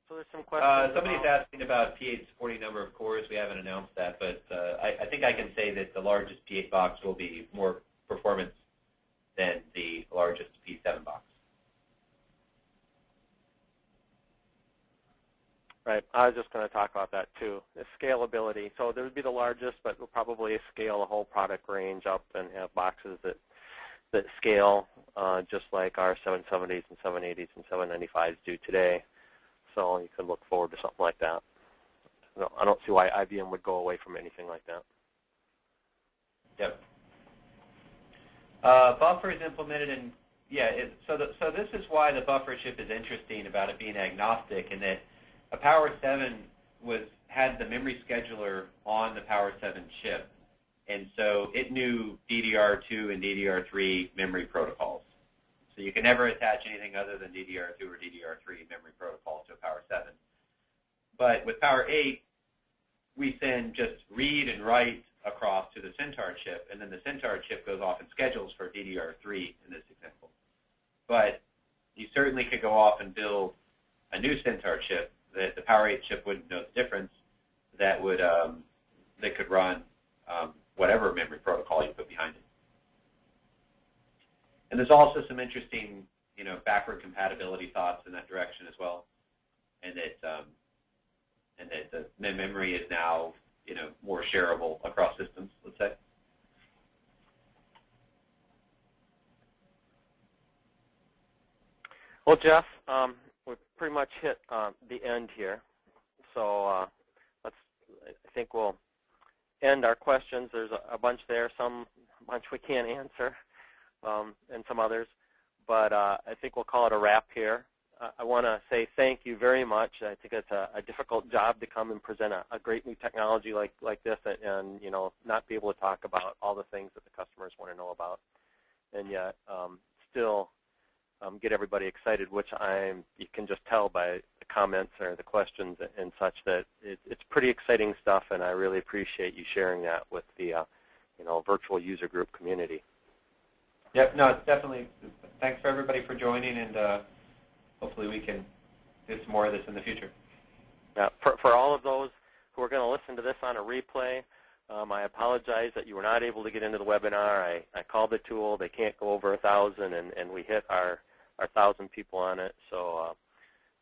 So there's some questions. Somebody's asking about P8 supporting number of cores. We haven't announced that, but I think I can say that the largest P8 box will be more performance than the largest P7 box. Right. I was just going to talk about that too. The scalability. So there would be the largest, but we'll probably scale the whole product range up and have boxes that scale just like our 770s and 780s and 795s do today. So you can look forward to something like that. No, I don't see why IBM would go away from anything like that. Yep. Buffer is implemented in, so this is why the buffer chip is interesting about it being agnostic, in that a Power 7 had the memory scheduler on the Power 7 chip, and so it knew DDR2 and DDR3 memory protocols. So you can never attach anything other than DDR2 or DDR3 memory protocols to a Power 7. But with Power 8, we then just read and write across to the Centaur chip, and then the Centaur chip goes off and schedules for DDR3 in this example. But you certainly could go off and build a new Centaur chip that the Power 8 chip wouldn't know the difference, that could run whatever memory protocol you put behind it. And there's also some interesting, backward compatibility thoughts in that direction as well, and that the memory is now, more shareable across systems, let's say. Well, Jeff, we've pretty much hit the end here. So I think we'll end our questions. There's a bunch there, a bunch we can't answer, and some others. But I think we'll call it a wrap here. I want to say thank you very much. I think it's a difficult job to come and present a great new technology like this and not be able to talk about all the things that the customers want to know about, and yet still get everybody excited, which you can just tell by the comments or the questions and such that it's pretty exciting stuff, and I really appreciate you sharing that with the virtual user group community. Yep, no, it's definitely, thanks for everybody for joining, and hopefully we can do some more of this in the future. For all of those who are going to listen to this on a replay, I apologize that you were not able to get into the webinar. I called the tool. They can't go over 1,000, and we hit our 1,000 people on it. So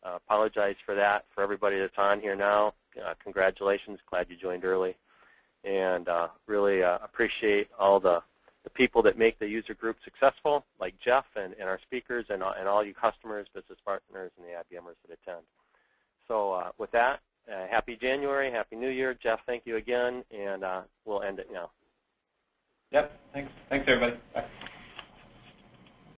apologize for that. For everybody that's on here now, congratulations. Glad you joined early. And really appreciate all the the people that make the user group successful, like Jeff and our speakers and all you customers, business partners, and the IBMers that attend. So with that, happy January, happy New Year. Jeff, thank you again, and we'll end it now. Yep, thanks. Thanks, everybody. Bye.